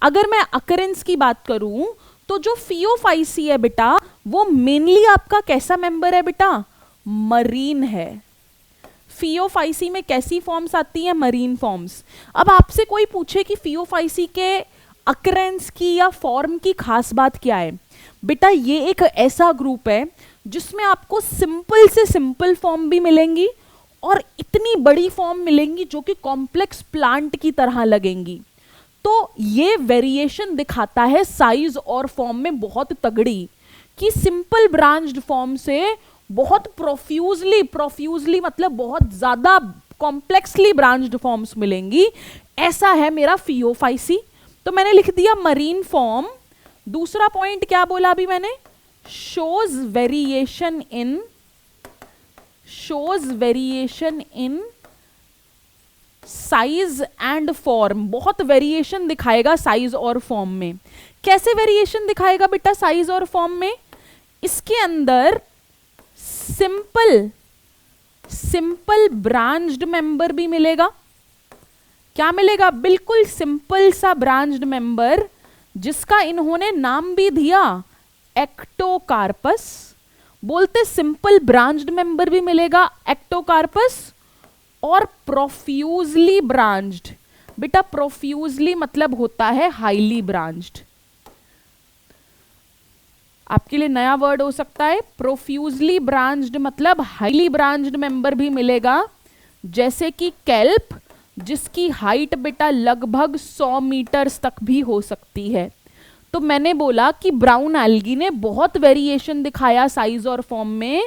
अगर मैं अकरेंस की बात करूं तो जो फियोफाइसी है बेटा वो मेनली आपका कैसा मेंबर है बेटा? मरीन है। फियोफाइसी में कैसी फॉर्म्स आती हैं? Marine forms. अब आपसे कोई पूछे कि फियोफाइसी के अकरेंस की या फॉर्म की खास बात क्या है? बेटा ये एक ऐसा ग्रुप है जिसमें आपको सिंपल से सिंपल फॉर्म भी मिलेंगी और इतनी बड़ी फॉर्म मिलेंगी जो कि कॉम्प्लेक्स प्लांट की तरह लगेंगी। तो ये वेरिएशन दिखाता है साइज और फॉर्म में बहुत तगड़ी, कि सिंपल ब्रांच्ड फॉर्म से बहुत प्रोफ्यूजली मतलब बहुत ज्यादा कॉम्प्लेक्सली ब्रांच्ड फॉर्म्स मिलेंगी। ऐसा है मेरा फियोफाइसी। तो मैंने लिख दिया मरीन फॉर्म। दूसरा पॉइंट क्या बोला अभी मैंने? shows variation in size and form. बहुत वेरिएशन दिखाएगा साइज और फॉर्म में। कैसे वेरिएशन दिखाएगा बेटा साइज और फॉर्म में? इसके अंदर सिंपल ब्रांच्ड मेंबर भी मिलेगा। क्या मिलेगा? बिल्कुल सिंपल सा ब्रांच्ड मेंबर जिसका इन्होंने नाम भी दिया एक्टोकार्पस। बोलते सिंपल ब्रांच्ड मेंबर भी मिलेगा एक्टोकार्पस, और प्रोफ्यूजली ब्रांच्ड। बेटा प्रोफ्यूजली मतलब होता है हाईली ब्रांच्ड। आपके लिए नया वर्ड हो सकता है। प्रोफ्यूजली ब्रांच्ड मतलब हाईली ब्रांच्ड मेंबर भी मिलेगा, जैसे कि केल्प जिसकी हाइट बेटा लगभग 100 मीटर्स तक भी हो सकती है। तो मैंने बोला कि ब्राउन एल्गी ने बहुत वेरिएशन दिखाया साइज और फॉर्म में,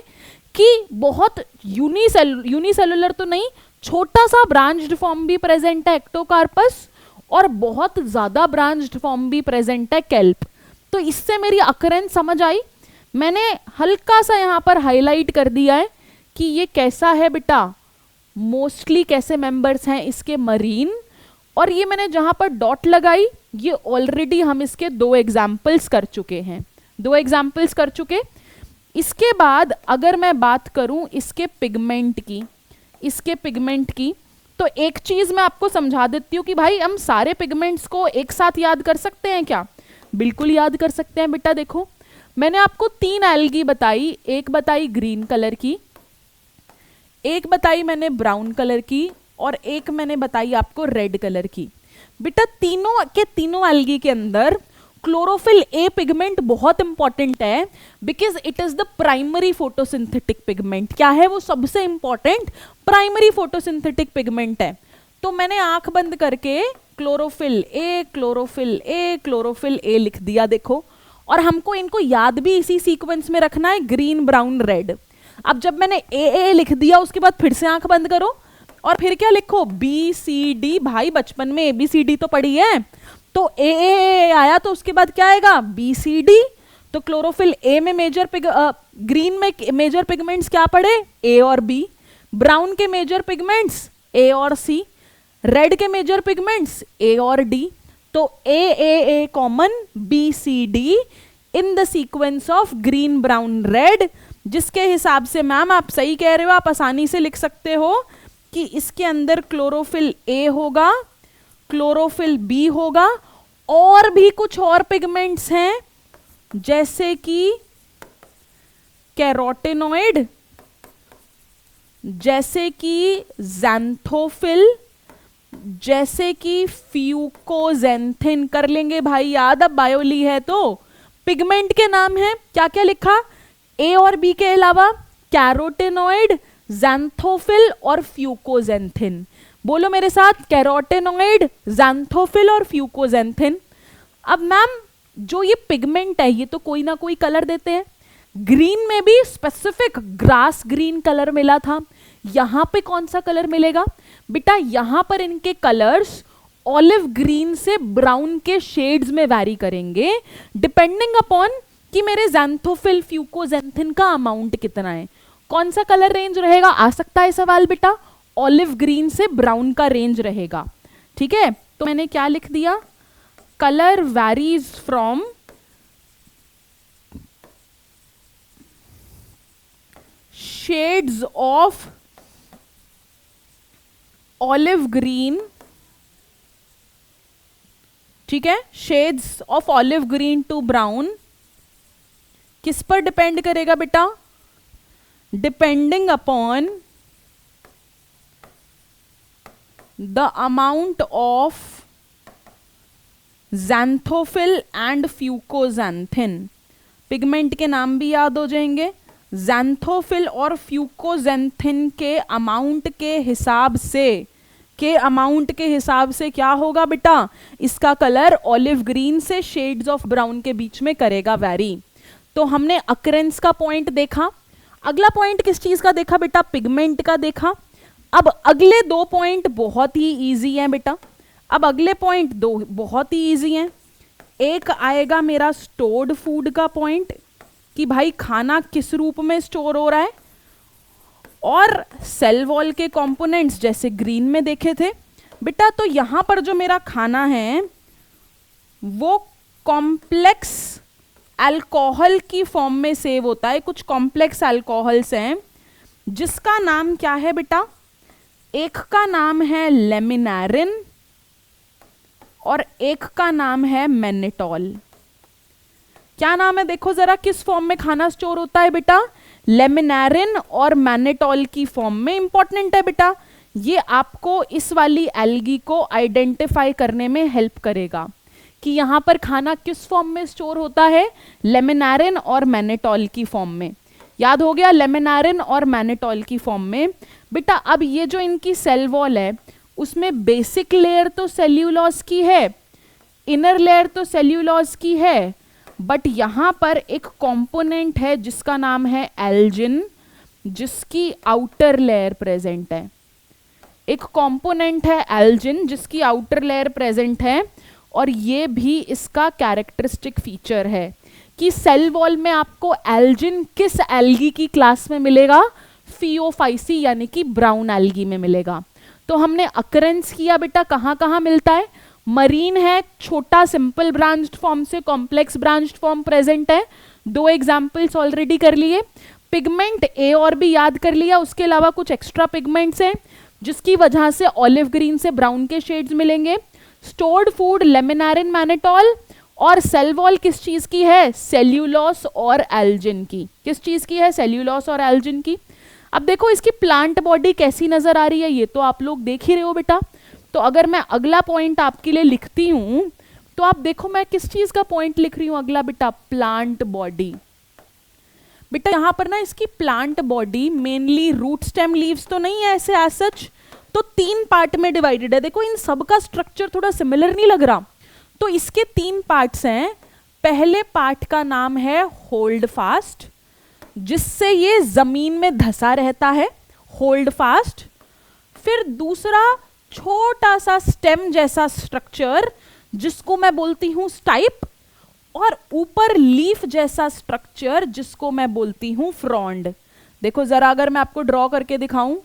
कि बहुत यूनिसेलुलर तो नहीं, छोटा सा ब्रांच्ड फॉर्म भी प्रेजेंट है एक्टोकार्पस, और बहुत ज्यादा ब्रांच्ड फॉर्म भी प्रेजेंट है केल्प। तो इससे मेरी अकरेंस समझ आई। मैंने हल्का सा यहाँ पर हाईलाइट कर दिया है कि ये कैसा है बेटा, मोस्टली कैसे मेंबर्स हैं इसके, मरीन। और ये मैंने जहां पर डॉट लगाई, ये ऑलरेडी हम इसके 2 एग्जाम्पल्स कर चुके हैं, 2 एग्जाम्पल्स कर चुके। इसके बाद अगर मैं बात करूं इसके पिगमेंट की, इसके पिगमेंट की, तो एक चीज मैं आपको समझा देती हूँ कि भाई हम सारे पिगमेंट्स को एक साथ याद कर सकते हैं क्या? बिल्कुल याद कर सकते हैं बेटा। देखो मैंने आपको 3 एल्गी बताई, एक बताई ग्रीन कलर की, एक बताई मैंने ब्राउन कलर की, और एक मैंने बताई आपको रेड कलर की। बेटा तीनों के तीनों एल्गी के अंदर क्लोरोफिल ए पिगमेंट बहुत इंपॉर्टेंट है, because it is the primary photosynthetic pigment. क्या है वो? सबसे इंपॉर्टेंट प्राइमरी फोटोसिंथेटिक पिगमेंट है। तो मैंने आंख बंद करके chlorophyll A, chlorophyll A, chlorophyll A लिख दिया। देखो, और हमको इनको याद भी इसी सीक्वेंस में रखना है, ग्रीन ब्राउन रेड। अब जब मैंने ए लिख दिया, उसके बाद फिर से आंख बंद करो और फिर क्या लिखो? B C D. भाई बचपन में ABCD तो पढ़ी है, तो ए आया तो उसके बाद क्या आएगा? BCD। तो क्लोरोफिल ए में ग्रीन में मेजर पिगमेंट्स क्या पढ़े? A और B। ब्राउन के मेजर पिगमेंट्स A और C। रेड के मेजर पिगमेंट्स A और D। तो A common, BCD in the sequence of green brown red, जिसके हिसाब से मैम आप सही कह रहे हो, आप आसानी से लिख सकते हो कि इसके अंदर क्लोरोफिल A होगा, क्लोरोफिल B होगा, और भी कुछ और पिगमेंट्स हैं जैसे कि कैरोटेनॉइड, जैसे कि ज़ैंथोफिल, जैसे कि फ्यूकोजेंथिन। कर लेंगे भाई याद, अब बायोली है तो। पिगमेंट के नाम है, क्या क्या लिखा? A और B के अलावा कैरोटेनॉइड, ज़ैंथोफिल और फ्यूकोजेंथिन। बोलो मेरे साथ, कैरोटेनॉइड, ज़ैंथोफिल और फ्यूकोजेंथिन। अब मैम जो ये पिगमेंट है, ये तो कोई ना कोई कलर देते हैं। ग्रीन में भी स्पेसिफिक ग्रास ग्रीन कलर मिला था, यहां पे कौन सा कलर मिलेगा बेटा? यहां पर इनके कलर्स ऑलिव ग्रीन से ब्राउन के शेड्स में वैरी करेंगे, डिपेंडिंग अपॉन कि मेरे ज़ैंथोफिल फ्यूकोजेंथिन का अमाउंट कितना है। कौन सा कलर रेंज रहेगा? आ सकता है सवाल बेटा। ऑलिव ग्रीन से ब्राउन का रेंज रहेगा, ठीक है। तो मैंने क्या लिख दिया? Colour varies from shades of olive green, ठीक है, shades of olive green to brown. किस पर डिपेंड करेगा बेटा? Depending upon the amount of xanthophyll and fucoxanthin. Pigment के नाम भी याद हो जाएंगे। ज़ैंथोफिल और फ्यूकोजेंथिन के अमाउंट के हिसाब से क्या होगा बेटा? इसका कलर ऑलिव ग्रीन से शेड्स ऑफ ब्राउन के बीच में करेगा वैरी। तो हमने अकरेंस का पॉइंट देखा। अगला पॉइंट किस चीज का देखा बेटा? पिगमेंट का देखा। अब अगले 2 पॉइंट बहुत ही इजी हैं बेटा। अब अगले पॉइंट 2 बहुत ही इजी हैं। एक आएगा मेरा स्टोर्ड फूड का पॉइंट, कि भाई खाना किस रूप में स्टोर हो रहा है, और सेल वॉल के कंपोनेंट्स जैसे ग्रीन में देखे थे बेटा। तो यहां पर जो मेरा खाना है वो कॉम्प्लेक्स अल्कोहल की फॉर्म में सेव होता है। कुछ कॉम्प्लेक्स अल्कोहल्स हैं जिसका नाम क्या है बेटा? एक का नाम है लेमिनारिन और एक का नाम है मैनेटॉल। क्या नाम है देखो जरा, किस फॉर्म में खाना स्टोर होता है बेटा? लेमिनारिन और मैनेटॉल की फॉर्म में। इंपॉर्टेंट है बेटा, ये आपको इस वाली एल्गी को आइडेंटिफाई करने में हेल्प करेगा कि यहां पर खाना किस फॉर्म में स्टोर होता है? लेमिनारिन और मैनेटॉल की फॉर्म में। याद हो गया, लेमिनारिन और मैनेटॉल की फॉर्म में बेटा। अब ये जो इनकी सेल वॉल है उसमें बेसिक लेयर तो सेल्यूलोज की है, इनर लेयर तो सेल्यूलोज की है, बट यहां पर एक कंपोनेंट है जिसका नाम है एल्जिन। जिसकी आउटर लेयर प्रेजेंट है, एक कंपोनेंट है एल्जिन जिसकी आउटर लेयर प्रेजेंट है, और ये भी इसका कैरेक्टरिस्टिक फीचर है कि सेल वॉल में आपको एल्जिन किस एल्गी की क्लास में मिलेगा, फियोफाइसी यानी कि ब्राउन एल्गी में मिलेगा। तो हमने अकरेंस किया बेटा कहाँ कहाँ मिलता है, मरीन है, छोटा सिंपल ब्रांच्ड फॉर्म से कॉम्प्लेक्स ब्रांच्ड फॉर्म प्रेजेंट है, 2 एग्जाम्पल्स ऑलरेडी कर लिए। पिगमेंट ए और बी याद कर लिया, उसके अलावा कुछ एक्स्ट्रा पिगमेंट्स हैं जिसकी वजह से ऑलिव ग्रीन से ब्राउन के शेड्स मिलेंगे। स्टोर्ड फूड लेमिनारिन मैनेटॉल, और सेल वॉल किस चीज की है, सेल्यूलोस और एल्जिन की। किस चीज की है, सेल्यूलोस और एल्जिन की। अब देखो इसकी प्लांट बॉडी कैसी नजर आ रही है, ये तो आप लोग देख ही रहे हो बेटा। तो अगर मैं अगला पॉइंट आपके लिए लिखती हूं तो आप देखो मैं किस चीज का पॉइंट लिख रही हूं अगला बेटा, प्लांट बॉडी। बेटा यहां पर ना इसकी plant body mainly root stem leaves तो नहीं है ऐसे एज सच, तो 3 पार्ट में डिवाइडेड है। देखो इन सब का स्ट्रक्चर थोड़ा सिमिलर नहीं लग रहा, तो इसके 3 पार्ट्स हैं। पहले पार्ट का नाम है होल्ड फास्ट, जिससे ये जमीन में धंसा रहता है, होल्ड फास्ट। फिर दूसरा छोटा सा स्टेम जैसा स्ट्रक्चर जिसको मैं बोलती हूं स्टाइप, और ऊपर लीफ जैसा स्ट्रक्चर जिसको मैं बोलती हूं फ्रॉन्ड। देखो जरा अगर मैं आपको ड्रॉ करके दिखाऊं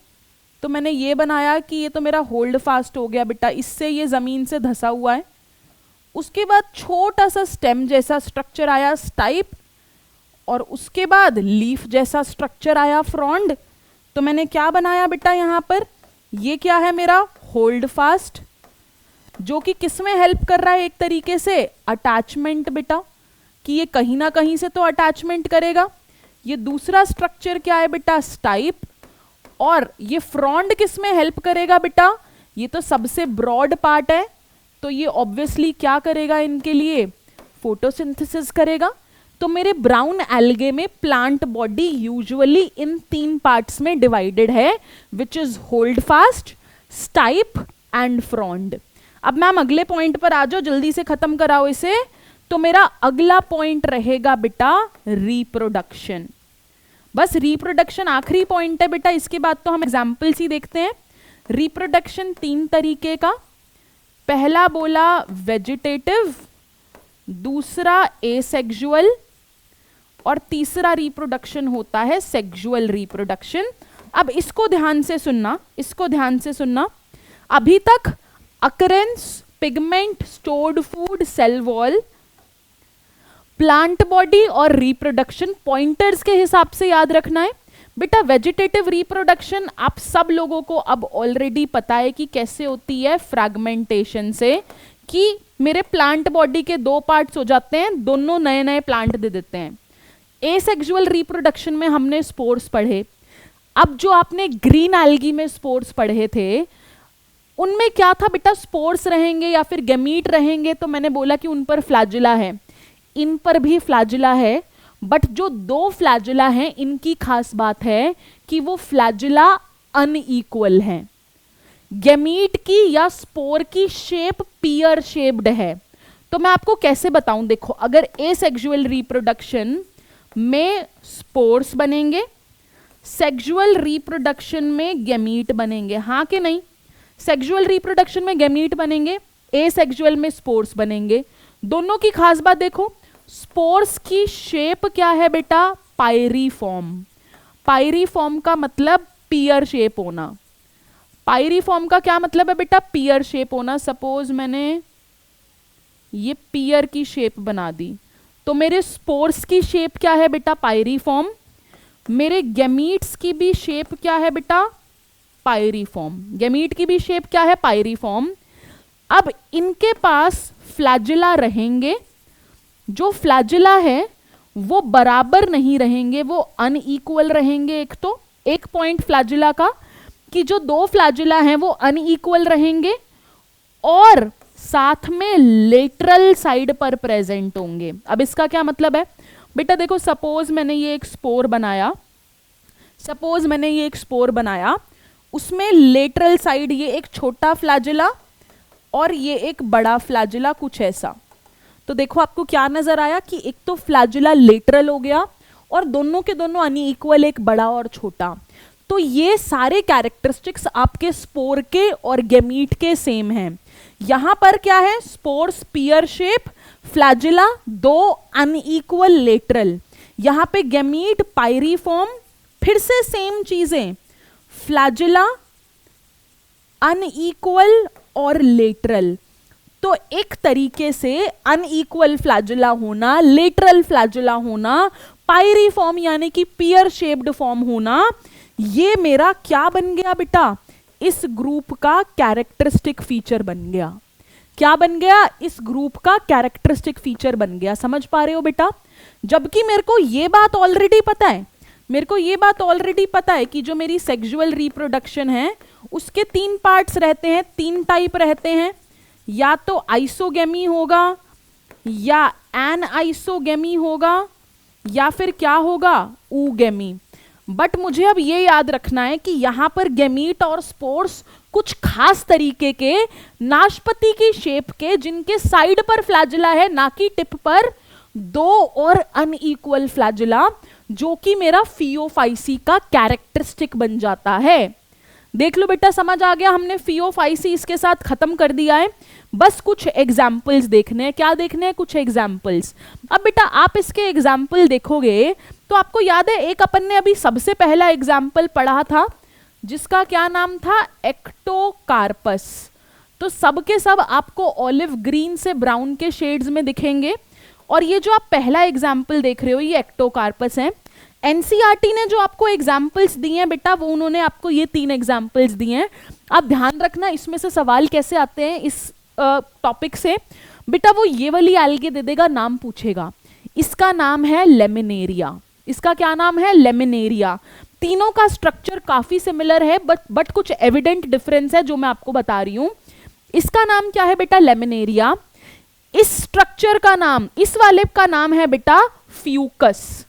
तो मैंने ये बनाया कि ये तो मेरा होल्ड फास्ट हो गया बेटा, इससे ये जमीन से धंसा हुआ है। उसके बाद छोटा सा स्टेम जैसा स्ट्रक्चर आया स्टाइप, और उसके बाद लीफ जैसा स्ट्रक्चर आया फ्रॉन्ड। तो मैंने क्या बनाया बेटा यहां पर, ये क्या है मेरा होल्ड फास्ट, जो कि किस में हेल्प कर रहा है, एक तरीके से अटैचमेंट बेटा, कि ये कहीं ना कहीं से तो अटैचमेंट करेगा। ये दूसरा स्ट्रक्चर क्या है बेटा, स्टाइप, और ये फ्रॉन्ड किस में हेल्प करेगा बेटा, ये तो सबसे ब्रॉड पार्ट है, तो ये ऑब्वियसली क्या करेगा इनके लिए, फोटोसिंथेसिस करेगा। तो मेरे ब्राउन एल्गे में plant body usually in 3 parts में डिवाइडेड है, which is hold fast, stipe and frond. अब मैम अगले पॉइंट पर आ जाओ, जल्दी से खत्म कराओ इसे। तो मेरा अगला पॉइंट रहेगा बेटा रिप्रोडक्शन। बस रिप्रोडक्शन आखिरी पॉइंट है बेटा, इसके बाद तो हम एग्जाम्पल्स ही देखते हैं। रिप्रोडक्शन 3 तरीके का, पहला बोला वेजिटेटिव, दूसरा एसेक्सुअल, और तीसरा रिप्रोडक्शन होता है सेक्सुअल रिप्रोडक्शन। अब इसको ध्यान से सुनना, इसको ध्यान से सुनना। अभी तक occurrence, pigment, stored food, cell wall, plant body और रिप्रोडक्शन पॉइंटर्स के हिसाब से याद रखना है बेटा। वेजिटेटिव रिप्रोडक्शन आप सब लोगों को अब ऑलरेडी पता है कि कैसे होती है, फ्रैगमेंटेशन से, कि मेरे प्लांट बॉडी के 2 पार्ट्स हो जाते हैं, दोनों नए नए प्लांट दे देते हैं। एसेक्सुअल रिप्रोडक्शन में हमने स्पोर्स पढ़े। अब जो आपने ग्रीन एल्गी में स्पोर्स पढ़े थे उनमें क्या था बेटा, स्पोर्स रहेंगे या फिर गैमीट रहेंगे, तो मैंने बोला कि उन पर फ्लैजिला है, इन पर भी फ्लैजिला है, बट जो 2 फ्लैजिला हैं इनकी खास बात है कि वो फ्लैजिला अनइक्वल हैं। गैमीट की या स्पोर की शेप पियर शेप्ड है। तो मैं आपको कैसे बताऊं, देखो अगर एसेक्सुअल रिप्रोडक्शन में स्पोर्स बनेंगे, सेक्सुअल रिप्रोडक्शन में गैमीट बनेंगे, हाँ कि नहीं, सेक्सुअल रिप्रोडक्शन में गैमीट बनेंगे, एसेक्सुअल में स्पोर्स बनेंगे। दोनों की खास बात देखो, स्पोर्स की शेप क्या है बेटा, पायरीफॉर्म। पायरीफॉर्म का मतलब पियर शेप होना। पायरीफॉर्म का क्या मतलब है बेटा, पियर शेप होना। सपोज मैंने ये पियर की शेप बना दी, तो मेरे स्पोर्स की शेप क्या है बेटा, पायरीफॉर्म। मेरे गैमीट्स की भी शेप क्या है बेटा, पायरीफॉर्म। गैमीट की भी शेप क्या है, पायरीफॉर्म। अब इनके पास फ्लैजिला रहेंगे, जो फ्लैजिला है वो बराबर नहीं रहेंगे, वो अनइक्वल रहेंगे। एक तो एक पॉइंट फ्लैजिला का कि जो 2 फ्लैजिला हैं वो अनइक्वल रहेंगे, और साथ में लेटरल साइड पर प्रेजेंट होंगे। अब इसका क्या मतलब है बेटा, देखो सपोज मैंने ये एक स्पोर बनाया, सपोज मैंने ये एक स्पोर बनाया, उसमें लेटरल साइड ये एक छोटा फ्लैजिला और ये एक बड़ा फ्लैजिला, कुछ ऐसा। तो देखो आपको क्या नजर आया कि एक तो फ्लैजिला लेटरल हो गया और दोनों के दोनों अनइक्वल, एक बड़ा और छोटा। तो ये सारे कैरेक्टरिस्टिक्स आपके स्पोर के और गैमीट के सेम हैं। यहां पर क्या है, स्पोर स्पीयर शेप, फ्लैजिला, दो अनइक्वल लेटरल। यहां पे गैमीट पायरीफॉर्म, फिर से सेम चीजें, फ्लैजिला, अनइक्वल और लेटरल। तो एक तरीके से अनइक्वल फ्लैजिला होना, लेटरल फ्लैजिला होना, पायरीफॉर्म यानी कि पियर शेप्ड फॉर्म होना, ये मेरा क्या बन गया बेटा, इस ग्रुप का कैरेक्टरिस्टिक फीचर बन गया। क्या बन गया, इस ग्रुप का कैरेक्टरिस्टिक फीचर बन गया। समझ पा रहे हो बेटा? जबकि मेरे को ये बात ऑलरेडी पता है, मेरे को ये बात ऑलरेडी पता है कि जो मेरी सेक्सुअल रिप्रोडक्शन है उसके 3 पार्ट्स रहते हैं, 3 टाइप रहते हैं, या तो आइसोगेमी होगा, या एन आइसोगेमी होगा, या फिर क्या होगा, ऊगेमी। बट मुझे अब ये याद रखना है कि यहां पर गैमीट और स्पोर्स कुछ खास तरीके के नाशपाती की शेप के, जिनके साइड पर फ्लैजिला है ना कि टिप पर, 2 और अनइक्वल फ्लैजिला, जो कि मेरा फियोफाइसी का कैरेक्टरिस्टिक बन जाता है। देख लो बेटा, समझ आ गया? हमने फियोफाइसी इसके साथ खत्म कर दिया है। बस कुछ एग्जाम्पल्स देखने हैं। क्या देखने हैं? कुछ एग्जाम्पल्स। अब बेटा आप इसके एग्जाम्पल देखोगे तो आपको याद है, एक अपन ने अभी सबसे पहला एग्जाम्पल पढ़ा था जिसका क्या नाम था, एक्टोकार्पस। तो सब के सब आपको ऑलिव ग्रीन से ब्राउन के शेड्स में दिखेंगे। और ये जो आप पहला एग्जाम्पल देख रहे हो ये एक्टोकार्पस है। एनसीईआरटी ने जो आपको एग्जाम्पल्स दिए हैं बेटा, वो उन्होंने आपको ये 3 एग्जाम्पल्स दिए हैं। आप ध्यान रखना इसमें से सवाल कैसे आते हैं इस टॉपिक से। बेटा वो ये वाली एल्गे दे देगा, नाम पूछेगा, इसका नाम है लेमिनेरिया। इसका क्या नाम है? लेमिनेरिया। तीनों का स्ट्रक्चर काफी सिमिलर है, बट कुछ एविडेंट डिफरेंस है जो मैं आपको बता रही हूं। इसका नाम क्या है बेटा? लेमिनेरिया। इस स्ट्रक्चर का नाम, इस वाले का नाम है बेटा फ्यूकस।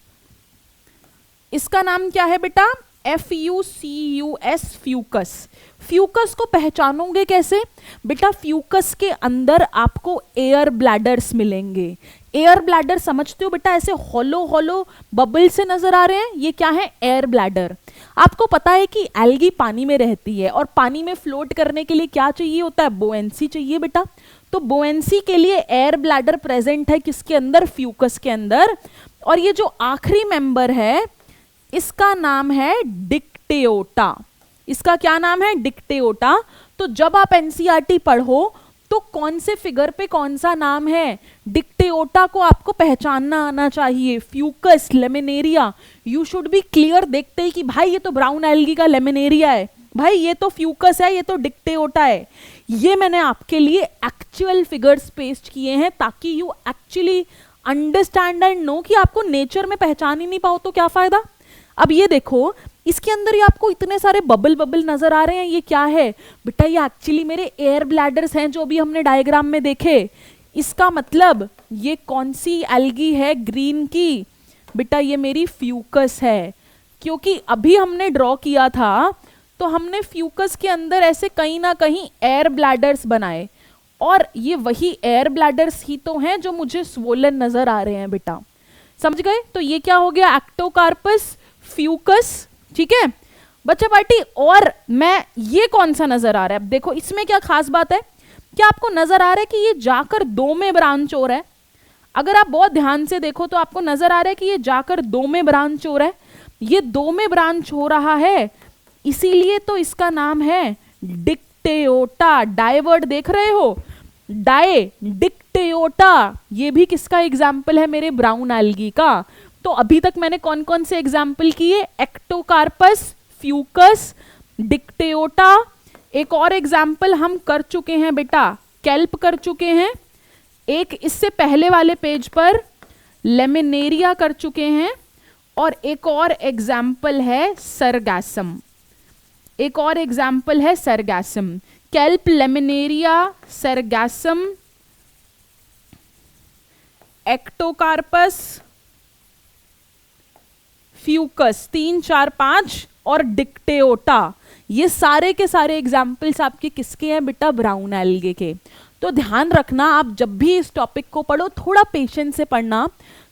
इसका नाम क्या है बेटा? FUCUS, Fucus. फ्यूकस को पहचानोगे कैसे बेटा? फ्यूकस के अंदर आपको एयर ब्लैडर्स मिलेंगे। एयर ब्लैडर समझते हो बेटा? ऐसे हॉलो हॉलो बबल से नजर आ रहे हैं, ये क्या है? Air bladder. आपको पता है कि एल्गी पानी में रहती है और पानी में फ्लोट करने के लिए क्या चाहिए होता है? बोएंसी चाहिए बेटा। तो बोएंसी के लिए एयर ब्लैडर प्रेजेंट है किसके अंदर? फ्यूकस के अंदर। और ये जो आखिरी मेंबर है इसका नाम है डिक्टेओटा। इसका क्या नाम है? डिक्टेओटा। तो जब आप एनसीईआरटी पढ़ो तो कौन से फिगर पे कौन सा नाम है, डिक्टेओटा को आपको पहचानना आना चाहिए। Fucus, laminaria, you should be clear देखते ही कि भाई ये तो ब्राउन एल्गी का लेमिनेरिया है, भाई ये तो फ्यूकस है, ये तो डिक्टेओटा है। ये मैंने आपके लिए एक्चुअल फिगर्स पेस्ट किए हैं ताकि you actually understand and know कि आपको नेचर में पहचान ही नहीं पाओ तो क्या फायदा। अब ये देखो, इसके अंदर ये आपको इतने सारे बबल बबल नजर आ रहे हैं, ये क्या है बेटा? ये एक्चुअली मेरे एयर ब्लैडर्स हैं जो भी हमने डायग्राम में देखे। इसका मतलब ये कौन सी एल्गी है? ग्रीन की। बेटा ये मेरी फ्यूकस है, क्योंकि अभी हमने ड्रॉ किया था तो हमने फ्यूकस के अंदर ऐसे कहीं ना कहीं एयर ब्लैडर्स बनाए, और ये वही एयर ब्लैडर्स ही तो हैं जो मुझे स्वोलन नजर आ रहे हैं बेटा। समझ गए? तो ये क्या हो गया? Ectocarpus, Fucus. ठीक है बच्चा पार्टी। और मैं ये कौन सा नजर आ रहा है? अब देखो इसमें क्या खास बात है, क्या आपको नजर आ रहा है कि ये जाकर 2 में ब्रांच हो रहा है? अगर आप बहुत ध्यान से देखो तो आपको नजर आ रहा है कि ये जाकर 2 में ब्रांच हो रहा है। ये 2 में ब्रांच हो रहा है, इसीलिए तो इसका नाम है डिक्टेओटा। डायवर्ड देख रहे हो? डाय, डिक्टेओटा। ये भी किसका एग्जाम्पल है? मेरे ब्राउन एल्गी का। तो अभी तक मैंने कौन कौन से एग्जाम्पल किए? Ectocarpus, Fucus, Dictyota. एक और एग्जाम्पल हम कर चुके हैं बेटा, कैल्प कर चुके हैं। एक इससे पहले वाले पेज पर लेमिनेरिया कर चुके हैं, और एक और एग्जाम्पल है सरगैसम। एक और एग्जाम्पल है Sargassum. Kelp, Laminaria, Sargassum, Ectocarpus, Fucus, 3, 4, 5 और डिक्टेओटा। ये सारे के सारे एग्जाम्पल्स आपके किसके हैं बेटा? ब्राउन एल्गे के। तो ध्यान रखना, आप जब भी इस टॉपिक को पढ़ो थोड़ा पेशेंस से पढ़ना।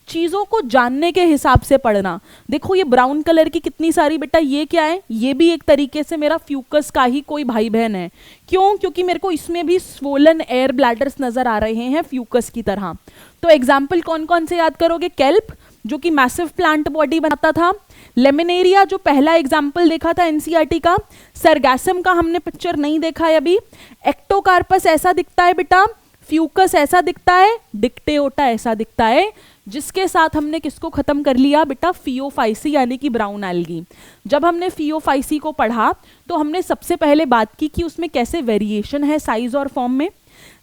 चीजों को जानने के हिसाब से पढ़ना। देखो ये ब्राउन कलर की कितनी सारी, बेटा ये क्या है, ये भी एक तरीके से मेरा फ्यूकस का ही कोई भाई बहन है। क्यों? क्योंकि मेरे को इसमें भी स्वोलन एयर ब्लैडर्स नजर आ रहे हैं फ्यूकस की तरह। तो एग्जाम्पल कौन कौन से याद करोगे? केल्प जो कि मैसिव प्लांट बॉडी बनाता था, लेमिनेरिया जो पहला एग्जाम्पल देखा था एनसीईआरटी का, सरगैसम का हमने पिक्चर नहीं देखा है अभी, एक्टोकार्पस ऐसा दिखता है बेटा, फ्यूकस ऐसा दिखता है, डिक्टेओटा ऐसा दिखता है, जिसके साथ हमने किसको खत्म कर लिया बेटा? फियोफाइसी यानी कि ब्राउन एल्गी। जब हमने फियोफाइसी को पढ़ा तो हमने सबसे पहले बात की कि उसमें कैसे वेरिएशन है साइज और फॉर्म में।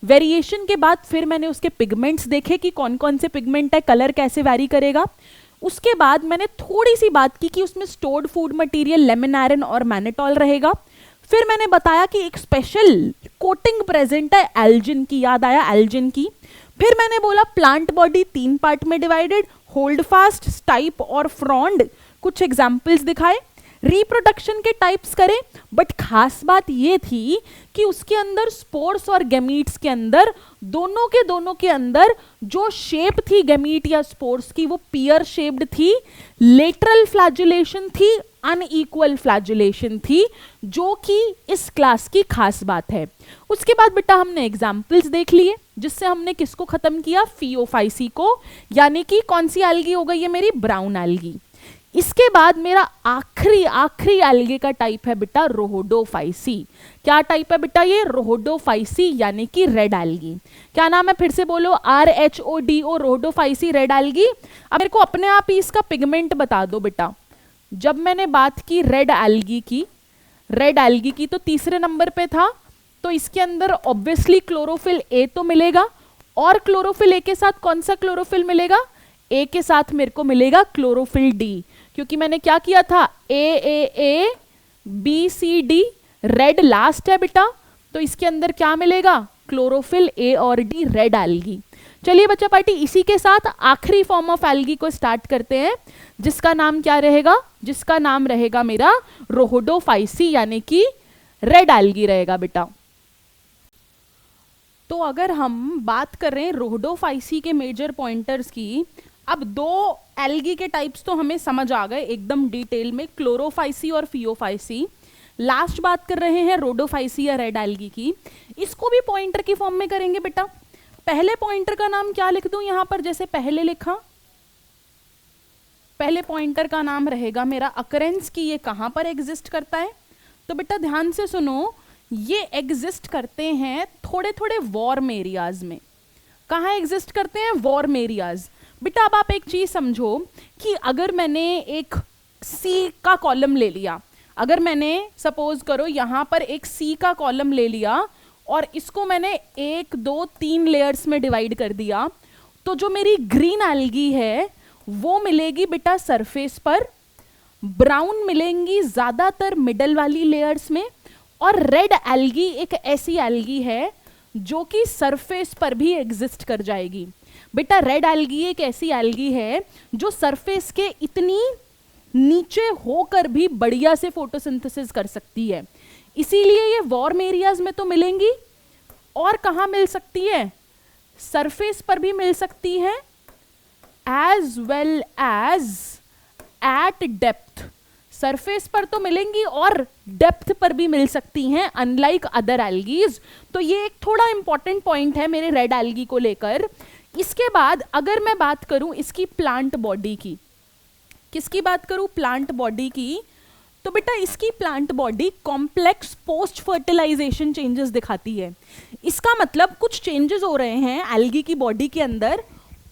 वेरिएशन के बाद फिर मैंने उसके पिगमेंट्स देखे कि कौन कौन से पिगमेंट है, कलर कैसे वैरी करेगा। उसके बाद मैंने थोड़ी सी बात की कि उसमें स्टोर्ड फूड मटेरियल लेमिनारिन और मैनेटॉल रहेगा। फिर मैंने बताया कि एक स्पेशल कोटिंग प्रेजेंट है एल्जिन की, याद आया एल्जिन की। फिर मैंने बोला प्लांट बॉडी 3 पार्ट में डिवाइडेड, होल्ड फास्ट, स्टाइप और फ्रॉन्ड। कुछ एग्जाम्पल्स दिखाए, रिप्रोडक्शन के टाइप्स करें, बट खास बात ये थी कि उसके अंदर स्पोर्स और गैमीट्स के अंदर दोनों के अंदर जो शेप थी गैमीट या स्पोर्स की वो पियर शेप्ड थी, लेटरल फ्लैजुलेशन थी, अनइक्वल फ्लैजुलेशन थी, जो कि इस क्लास की खास बात है। उसके बाद बेटा हमने एग्जाम्पल्स देख लिए जिससे हमने किसको खत्म किया? फियोफाइसी को, यानी कि कौन सी एल्गी हो गई है मेरी? Brown algae. इसके बाद मेरा आखिरी एल्गे का टाइप है बेटा रोहोडोफाइसी। क्या टाइप है बेटा ये? रोहोडोफाइसी यानी कि रेड एल्गी। क्या नाम है? फिर से बोलो, RHODO, रोहोडोफाइसी रेड एल्गी। अब मेरे को अपने आप ही इसका पिगमेंट बता दो बेटा। जब मैंने बात की रेड एल्गी की तो तीसरे नंबर पे था, तो इसके अंदर ऑब्वियसली क्लोरोफिल ए तो मिलेगा, और क्लोरोफिल ए के साथ कौन सा क्लोरोफिल मिलेगा? ए के साथ मेरे को मिलेगा क्लोरोफिल डी, क्योंकि मैंने क्या किया था? A B C D, red last है बेटा, तो इसके अंदर क्या मिलेगा? क्लोरोफिल ए और डी, रेड एल्गी। चलिए बच्चा पार्टी, इसी के साथ आखिरी फॉर्म ऑफ एल्गी को स्टार्ट करते हैं, जिसका नाम क्या रहेगा? जिसका नाम रहेगा मेरा रोहोडोफाइसी यानी कि रेड एल्गी रहेगा बेटा। तो अगर हम बात कर रहे हैं रोहोडोफाइसी के मेजर पॉइंटर्स की, अब 2 एल्गी के टाइप्स तो हमें समझ आ गए एकदम डिटेल में, क्लोरोफाइसी और फियोफाइसी। लास्ट बात कर रहे हैं रोडोफाइसी या रेड एल्गी की। इसको भी पॉइंटर की फॉर्म में करेंगे बेटा। पहले पॉइंटर का नाम क्या लिख दूं यहां पर? जैसे पहले लिखा, पहले पॉइंटर का नाम रहेगा मेरा अकरेंस की, ये कहां पर एग्जिस्ट करता है। तो बेटा ध्यान से सुनो, ये एग्जिस्ट करते हैं थोड़े थोड़े वार्म एरियाज में। कहाँ एग्जिस्ट करते हैं? Warm areas. बेटा अब आप एक चीज समझो कि अगर मैंने एक सी का कॉलम ले लिया, अगर मैंने सपोज करो यहां पर एक सी का कॉलम ले लिया और इसको मैंने 1 2 3 लेयर्स में डिवाइड कर दिया, तो जो मेरी ग्रीन एल्गी है वो मिलेगी बेटा सरफेस पर, ब्राउन मिलेंगी ज्यादातर मिडल वाली लेयर्स में, और रेड एल्गी एक ऐसी एल्गी है जो कि सरफेस पर भी एग्जिस्ट कर जाएगी। बेटा रेड एल्गी एक ऐसी एल्गी है जो सरफेस के इतनी नीचे होकर भी बढ़िया से फोटोसिंथेसिस कर सकती है, इसीलिए ये वार्म एरियाज में तो मिलेंगी, और कहाँ मिल सकती है? सरफेस पर भी मिल सकती है, as well as at depth. Surface पर तो मिलेंगी और डेप्थ पर भी मिल सकती हैं, अनलाइक अदर एल्गीज। तो ये एक थोड़ा इंपॉर्टेंट पॉइंट है मेरे रेड एल्गी को लेकर। इसके बाद अगर मैं बात करूं इसकी प्लांट बॉडी की, किसकी बात करूं? प्लांट बॉडी की। तो बेटा इसकी plant body complex post fertilization changes दिखाती है। इसका मतलब कुछ चेंजेस हो रहे हैं एल्गी की बॉडी के अंदर,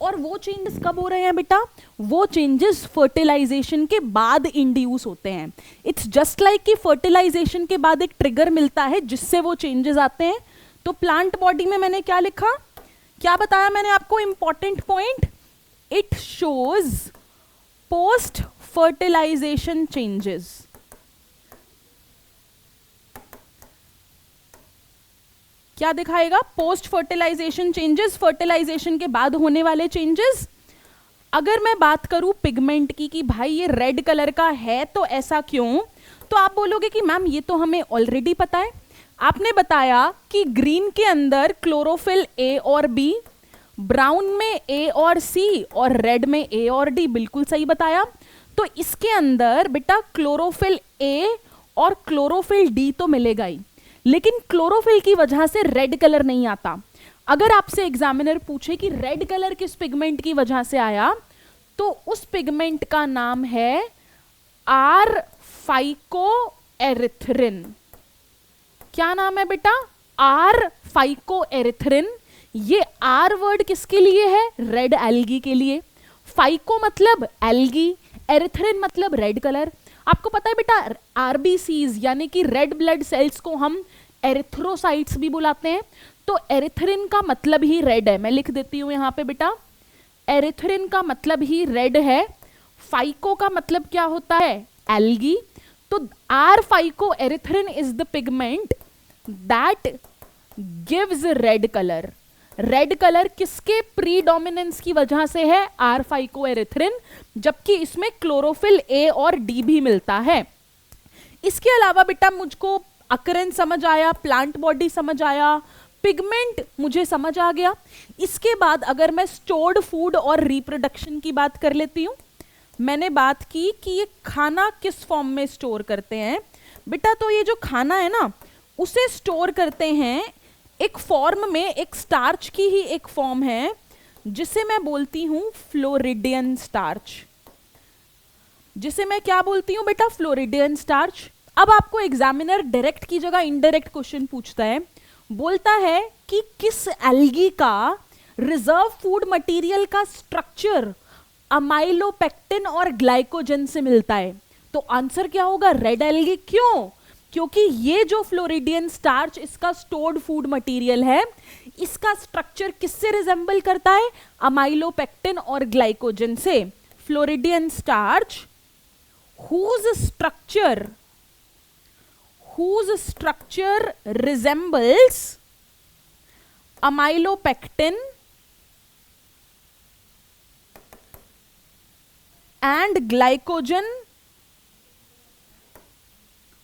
और वो चेंजेस कब हो रहे हैं बेटा? वो चेंजेस फर्टिलाइजेशन के बाद इंड्यूस होते हैं। इट्स जस्ट लाइक कि फर्टिलाइजेशन के बाद एक ट्रिगर मिलता है जिससे वो चेंजेस आते हैं। तो प्लांट बॉडी में मैंने क्या लिखा, क्या बताया मैंने आपको? Important point, it shows post fertilization changes. क्या दिखाएगा? पोस्ट फर्टिलाइजेशन चेंजेस, फर्टिलाइजेशन के बाद होने वाले चेंजेस। अगर मैं बात करूं पिगमेंट की कि भाई ये रेड कलर का है तो ऐसा क्यों, तो आप बोलोगे कि मैम ये तो हमें ऑलरेडी पता है। आपने बताया कि ग्रीन के अंदर क्लोरोफिल ए और बी, ब्राउन में ए और सी और रेड में ए और डी, बिल्कुल सही बताया। तो इसके अंदर बेटा क्लोरोफिल ए और क्लोरोफिल डी तो मिलेगा ही, लेकिन क्लोरोफिल की वजह से रेड कलर नहीं आता। अगर आपसे एग्जामिनर पूछे कि रेड कलर किस पिगमेंट की वजह से आया, तो उस पिगमेंट का नाम है आर फाइकोएरिथ्रिन। क्या नाम है बेटा? Are phycoerythrin. ये आर वर्ड किसके लिए है? रेड एल्गी के लिए। फाइको मतलब एल्गी, एरिथ्रिन मतलब रेड कलर। आपको पता है बेटा आरबीसीज यानी कि रेड ब्लड सेल्स को हम एरिथ्रोसाइट्स भी बुलाते हैं। तो एरिथ्रिन का मतलब ही रेड है, मैं लिख देती हूं यहां पे बेटा, एरिथ्रिन का मतलब ही रेड है। फाइको का मतलब क्या होता है? एल्गी। तो R phycoerythrin is the pigment that gives red colour. Red colour किसके प्रीडोमिनेंस की वजह से है? आर फाइको एरिथ्रिन, जबकि इसमें क्लोरोफिल ए और डी भी मिलता है। इसके अलावा बेटा मुझको अकरेंस समझ आया, प्लांट बॉडी समझ आया, पिगमेंट मुझे समझ आ गया। इसके बाद अगर मैं स्टोर्ड फूड और रिप्रोडक्शन की बात कर लेती हूं, मैंने बात की कि ये खाना किस फॉर्म में स्टोर करते हैं बेटा। तो ये जो खाना है ना, उसे स्टोर करते हैं एक फॉर्म में, एक स्टार्च की ही एक फॉर्म है जिसे मैं बोलती हूं फ्लोरिडियन स्टार्च। जिसे मैं क्या बोलती हूं बेटा? Floridean starch. अब आपको एग्जामिनर डायरेक्ट की जगह इनडायरेक्ट क्वेश्चन पूछता है, बोलता है कि किस एल्गी का रिजर्व फूड मटेरियल का स्ट्रक्चर अमाइलोपेक्टिन और ग्लाइकोजन से मिलता है। तो आंसर क्या होगा? Red algae. क्यों? क्योंकि ये जो फ्लोरिडियन स्टार्च इसका स्टोर्ड फूड मटेरियल है, इसका स्ट्रक्चर किससे रिजेंबल करता है? अमाइलोपेक्टिन और ग्लाइकोजन से। Floridean starch whose structure resembles amylopectin and glycogen,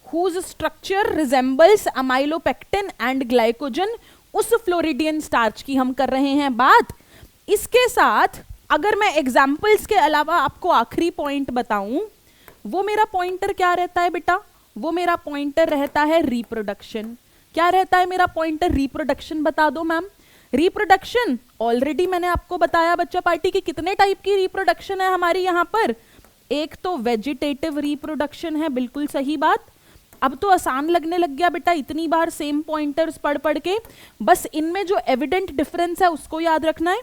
whose structure resembles amylopectin and glycogen, उस फ्लोरिडियन स्टार्च की हम कर रहे हैं बात। इसके साथ अगर मैं एग्जाम्पल्स के अलावा आपको आखिरी पॉइंट बताऊं, वो मेरा पॉइंटर क्या रहता है बेटा? वो मेरा पॉइंटर रहता है रिप्रोडक्शन। क्या रहता है मेरा पॉइंटर? रिप्रोडक्शन। बता दो मैम। रिप्रोडक्शन ऑलरेडी मैंने आपको बताया बच्चा पार्टी की कितने टाइप की रिप्रोडक्शन है हमारी यहाँ पर। एक तो वेजिटेटिव रिप्रोडक्शन है, बिल्कुल सही बात। अब तो आसान लगने लग गया बेटा इतनी बार सेम पॉइंटर्स पढ़ पढ़ के, बस इनमें जो एविडेंट डिफरेंस है उसको याद रखना है।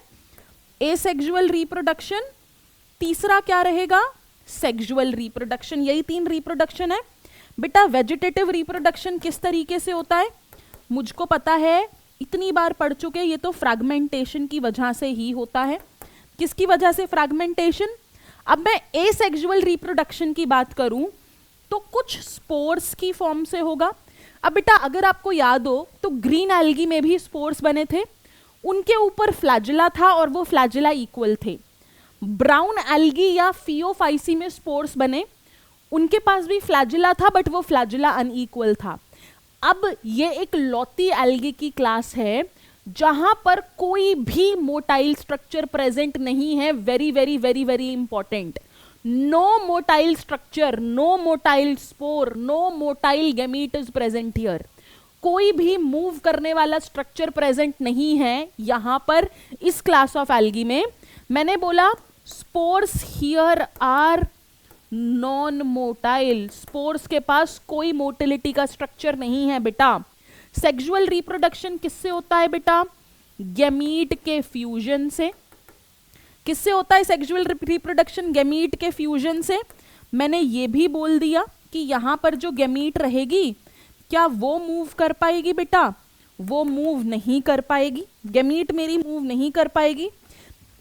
एसेक्सुअल रिप्रोडक्शन, तीसरा क्या रहेगा? Sexual reproduction. यही 3 रिप्रोडक्शन है बेटा। वेजिटेटिव रिप्रोडक्शन किस तरीके से होता है मुझको पता है, इतनी बार पढ़ चुके, ये तो फ्रैगमेंटेशन की वजह से ही होता है। किसकी वजह से? फ्रैगमेंटेशन। अब मैं एसेक्सुअल रिप्रोडक्शन की बात करूं तो कुछ स्पोर्स की फॉर्म से होगा। अब बेटा अगर आपको याद हो तो ग्रीन एल्गी में भी स्पोर्स बने थे, उनके ऊपर फ्लैजिला था और वो फ्लैजिला इक्वल थे। ब्राउन एल्गी या फियोफाइसी में स्पोर्स बने, उनके पास भी फ्लैजिला था बट वो फ्लैजिला अनइक्वल था। अब ये एक लौती एल्गी की क्लास है जहां पर कोई भी मोटाइल स्ट्रक्चर प्रेजेंट नहीं है। Very very very very important. No motile structure, no motile spore, no motile gamete is present here. कोई भी मूव करने वाला स्ट्रक्चर प्रेजेंट नहीं है यहां पर इस क्लास ऑफ एल्गी में। मैंने बोला spores here are non motile. Spores के पास कोई मोटिलिटी का स्ट्रक्चर नहीं है बेटा। सेक्सुअल रिप्रोडक्शन किससे होता है बेटा? गैमीट के फ्यूजन से। किससे होता है सेक्सुअल रिप्रोडक्शन? गैमीट के फ्यूजन से। मैंने ये भी बोल दिया कि यहां पर जो गैमीट रहेगी क्या वो मूव कर पाएगी बेटा? वो मूव नहीं कर पाएगी, गैमीट मेरी मूव नहीं कर पाएगी।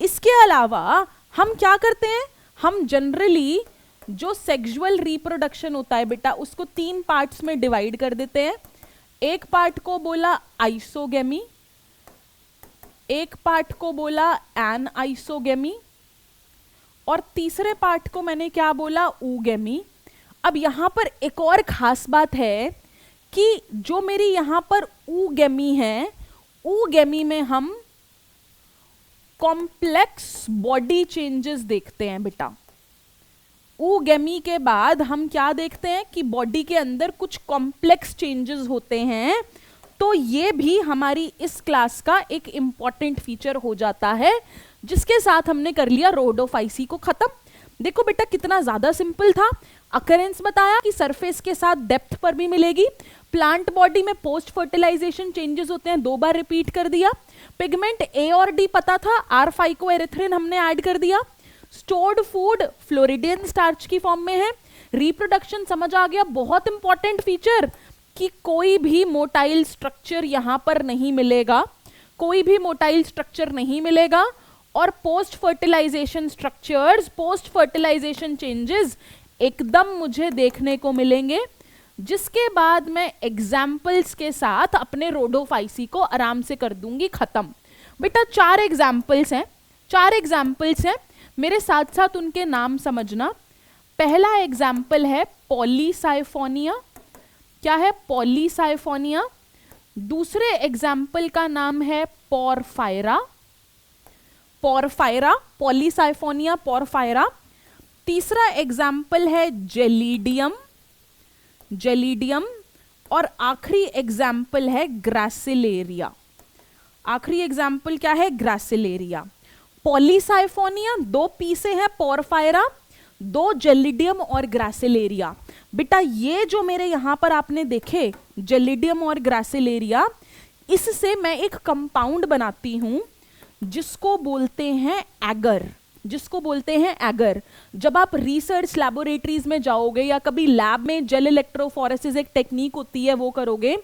इसके अलावा हम क्या करते हैं? हम जनरली जो सेक्सुअल रिप्रोडक्शन होता है बेटा उसको 3 पार्ट्स में डिवाइड कर देते हैं। एक पार्ट को बोला आइसोगेमी, एक पार्ट को बोला एन आइसोगेमी और तीसरे पार्ट को मैंने क्या बोला? ऊगेमी। अब यहां पर एक और खास बात है कि जो मेरी यहां पर ऊगेमी है, ऊगेमी में हम कॉम्प्लेक्स बॉडी चेंजेस देखते हैं बेटा। oogammy के बाद हम क्या देखते हैं कि बॉडी के अंदर कुछ कॉम्प्लेक्स चेंजेस होते हैं। तो ये भी हमारी इस क्लास का एक इंपॉर्टेंट फीचर हो जाता है, जिसके साथ हमने कर लिया रोडोफाइसी को खत्म। देखो बेटा कितना ज्यादा सिंपल था। अकरेंस बताया कि सरफेस के साथ डेप्थ पर भी मिलेगी। प्लांट बॉडी में पोस्ट फर्टिलाइजेशन चेंजेस होते हैं, 2 बार रिपीट कर दिया। पिगमेंट ए और डी पता था, आर फाइकोएरिथ्रिन हमने ऐड कर दिया। स्टोर्ड फूड फ्लोरिडियन स्टार्च की फॉर्म में है। रिप्रोडक्शन समझ आ गया, बहुत इंपॉर्टेंट फीचर कि कोई भी मोटाइल स्ट्रक्चर यहां पर नहीं मिलेगा, कोई भी मोटाइल स्ट्रक्चर नहीं मिलेगा। और post fertilization structures, post fertilization changes एकदम मुझे देखने को मिलेंगे, जिसके बाद मैं एग्जाम्पल्स के साथ अपने रोडोफाइसी को आराम से कर दूंगी खत्म। बेटा 4 एग्जाम्पल्स हैं, 4 एग्जाम्पल्स हैं, मेरे साथ साथ उनके नाम समझना। पहला एग्जाम्पल है पॉलीसाइफोनिया। क्या है? पॉलीसाइफोनिया। दूसरे एग्जाम्पल का नाम है पोरफायरा, पोरफायरा, पॉलीसाइफोनिया पोरफायरा। तीसरा एग्जाम्पल है जेलीडियम, जेलीडियम। और आखिरी एग्जाम्पल है ग्रासिलेरिया। आखिरी एग्जाम्पल क्या है? ग्रासिलेरिया। पॉलीसाइफोनिया 2 पी से है, पोरफायरा 2, जेलिडियम और ग्रासिलेरिया। बेटा ये जो मेरे यहां पर आपने देखे जेलिडियम और ग्रासिलेरिया, इससे मैं एक कंपाउंड बनाती हूं जिसको बोलते हैं एगर, जिसको बोलते हैं एगर। जब आप रिसर्च लैबोरेटरीज में जाओगे या कभी लैब में जेल इलेक्ट्रोफोरेसिस एक टेक्निक होती है वो करोगे,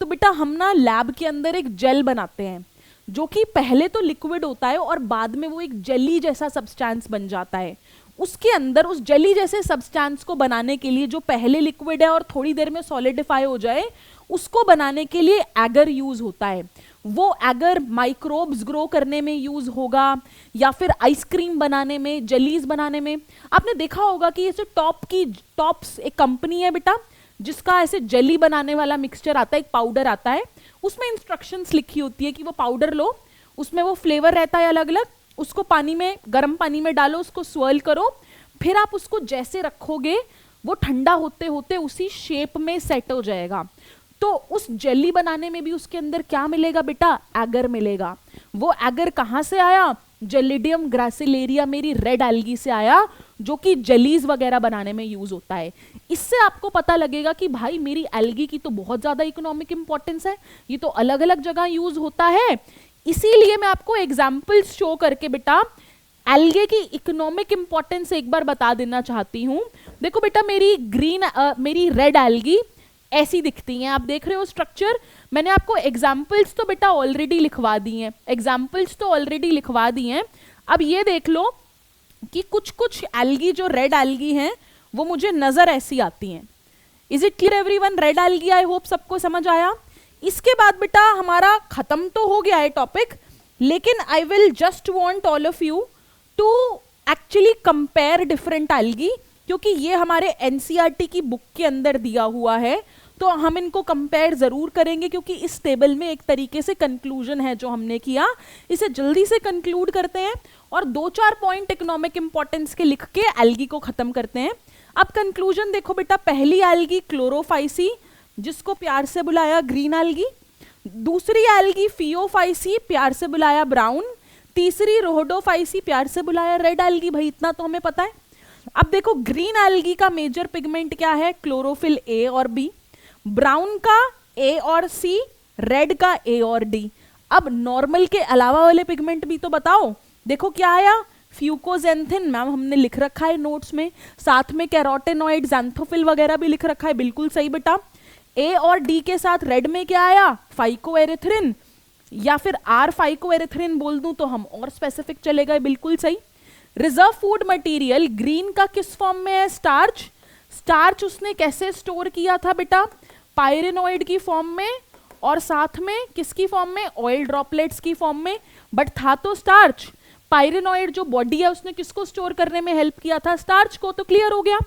तो बेटा हम ना लैब के अंदर एक जेल बनाते हैं जो कि पहले तो लिक्विड होता है और बाद में वो एक जेली जैसा सब्सटेंस बन जाता है। उसके अंदर उस जेली जैसे सब्सटेंस को बनाने के लिए जो पहले लिक्विड है और थोड़ी देर में सॉलिडिफाई हो जाए, उसको बनाने के लिए एगर यूज होता है। वो एगर माइक्रोब्स ग्रो करने में यूज होगा या फिर आइसक्रीम बनाने में, जेलीज बनाने में। आपने देखा होगा कि ये टॉप्स एक कंपनी है बेटा, जिसका ऐसे जेली बनाने वाला मिक्सचर आता है, एक पाउडर आता है, उसमें इंस्ट्रक्शंस लिखी होती है कि वो पाउडर लो, उसमें वो फ्लेवर रहता है अलग अलग, उसको पानी में, गर्म पानी में डालो, उसको स्वर्ल करो, फिर आप उसको जैसे रखोगे वो ठंडा होते होते उसी शेप में सेट हो जाएगा। तो उस जेली बनाने में भी उसके अंदर क्या मिलेगा बेटा? एगर मिलेगा। वो एगर कहाँ से आया? जेलिडियम ग्रासिलेरिया मेरी रेड एल्गी से आया, जो कि जेलीज वगैरह बनाने में यूज होता है। इससे आपको पता लगेगा कि भाई मेरी एल्गी की तो बहुत ज्यादा इकोनॉमिक इंपॉर्टेंस है, ये तो अलग अलग जगह यूज होता है। इसीलिए मैं आपको एग्जाम्पल्स शो करके बेटा एल्गे की इकोनॉमिक इंपॉर्टेंस एक बार बता देना चाहती हूँ। देखो बेटा मेरी रेड एल्गी ऐसी दिखती हैं, आप देख रहे हो स्ट्रक्चर। मैंने आपको एग्जाम्पल्स तो बेटा ऑलरेडी लिखवा दी हैं, एग्जाम्पल्स तो ऑलरेडी लिखवा दी हैं। अब ये देख लो कि कुछ कुछ एल्गी जो रेड एल्गी हैं वो मुझे नजर ऐसी आती हैं। Is it clear everyone? Red algae I hope सबको समझ आया। इसके बाद बेटा हमारा खत्म तो हो गया है टॉपिक, लेकिन I will just want all of you to actually compare different algae, क्योंकि ये हमारे एनसीईआरटी की बुक के अंदर दिया हुआ है, तो हम इनको कंपेयर जरूर करेंगे, क्योंकि इस टेबल में एक तरीके से कंक्लूजन है जो हमने किया, इसे जल्दी से कंक्लूड करते हैं और 2-4 पॉइंट इकोनॉमिक इंपॉर्टेंस के लिख के एल्गी को खत्म करते हैं। अब कंक्लूजन देखो बेटा, पहली एल्गी क्लोरोफाइसी, जिसको प्यार से बुलाया ग्रीन एल्गी। दूसरी एल्गी फियोफाइसी, प्यार से बुलाया ब्राउन। तीसरी रोडोफाइसी, प्यार से बुलाया रेड एल्गी। भाई इतना तो हमें पता है। अब देखो ग्रीन एल्गी का मेजर पिगमेंट क्या है? क्लोरोफिल ए और बी। ब्राउन का ए और सी, रेड का ए और डी। अब नॉर्मल के अलावा वाले पिगमेंट भी तो बताओ। देखो क्या आया? फ्यूकोजेंथिन, मैम हमने लिख रखा है नोट्स में, साथ में कैरोटेनॉइड, ज़ैंथोफिल वगैरह भी लिख रखा है, बिल्कुल सही बेटा। ए और डी के साथ रेड में क्या आया? फाइकोएरिथ्रिन, या फिर आर फाइकोएरिथ्रिन बोल दूं तो हम और स्पेसिफिक चलेगा, बिल्कुल सही। रिजर्व फूड मटेरियल ग्रीन का किस फॉर्म में है? स्टार्च। स्टार्च उसने कैसे स्टोर किया था बेटा? पायरेनॉइड की फॉर्म में, और साथ में किसकी फॉर्म में? ऑयल ड्रॉपलेट्स की फॉर्म में, बट था तो स्टार्च। पायरेनॉइड जो बॉडी है उसने किसको स्टोर करने में हेल्प किया था? स्टार्च को। तो क्लियर हो गया।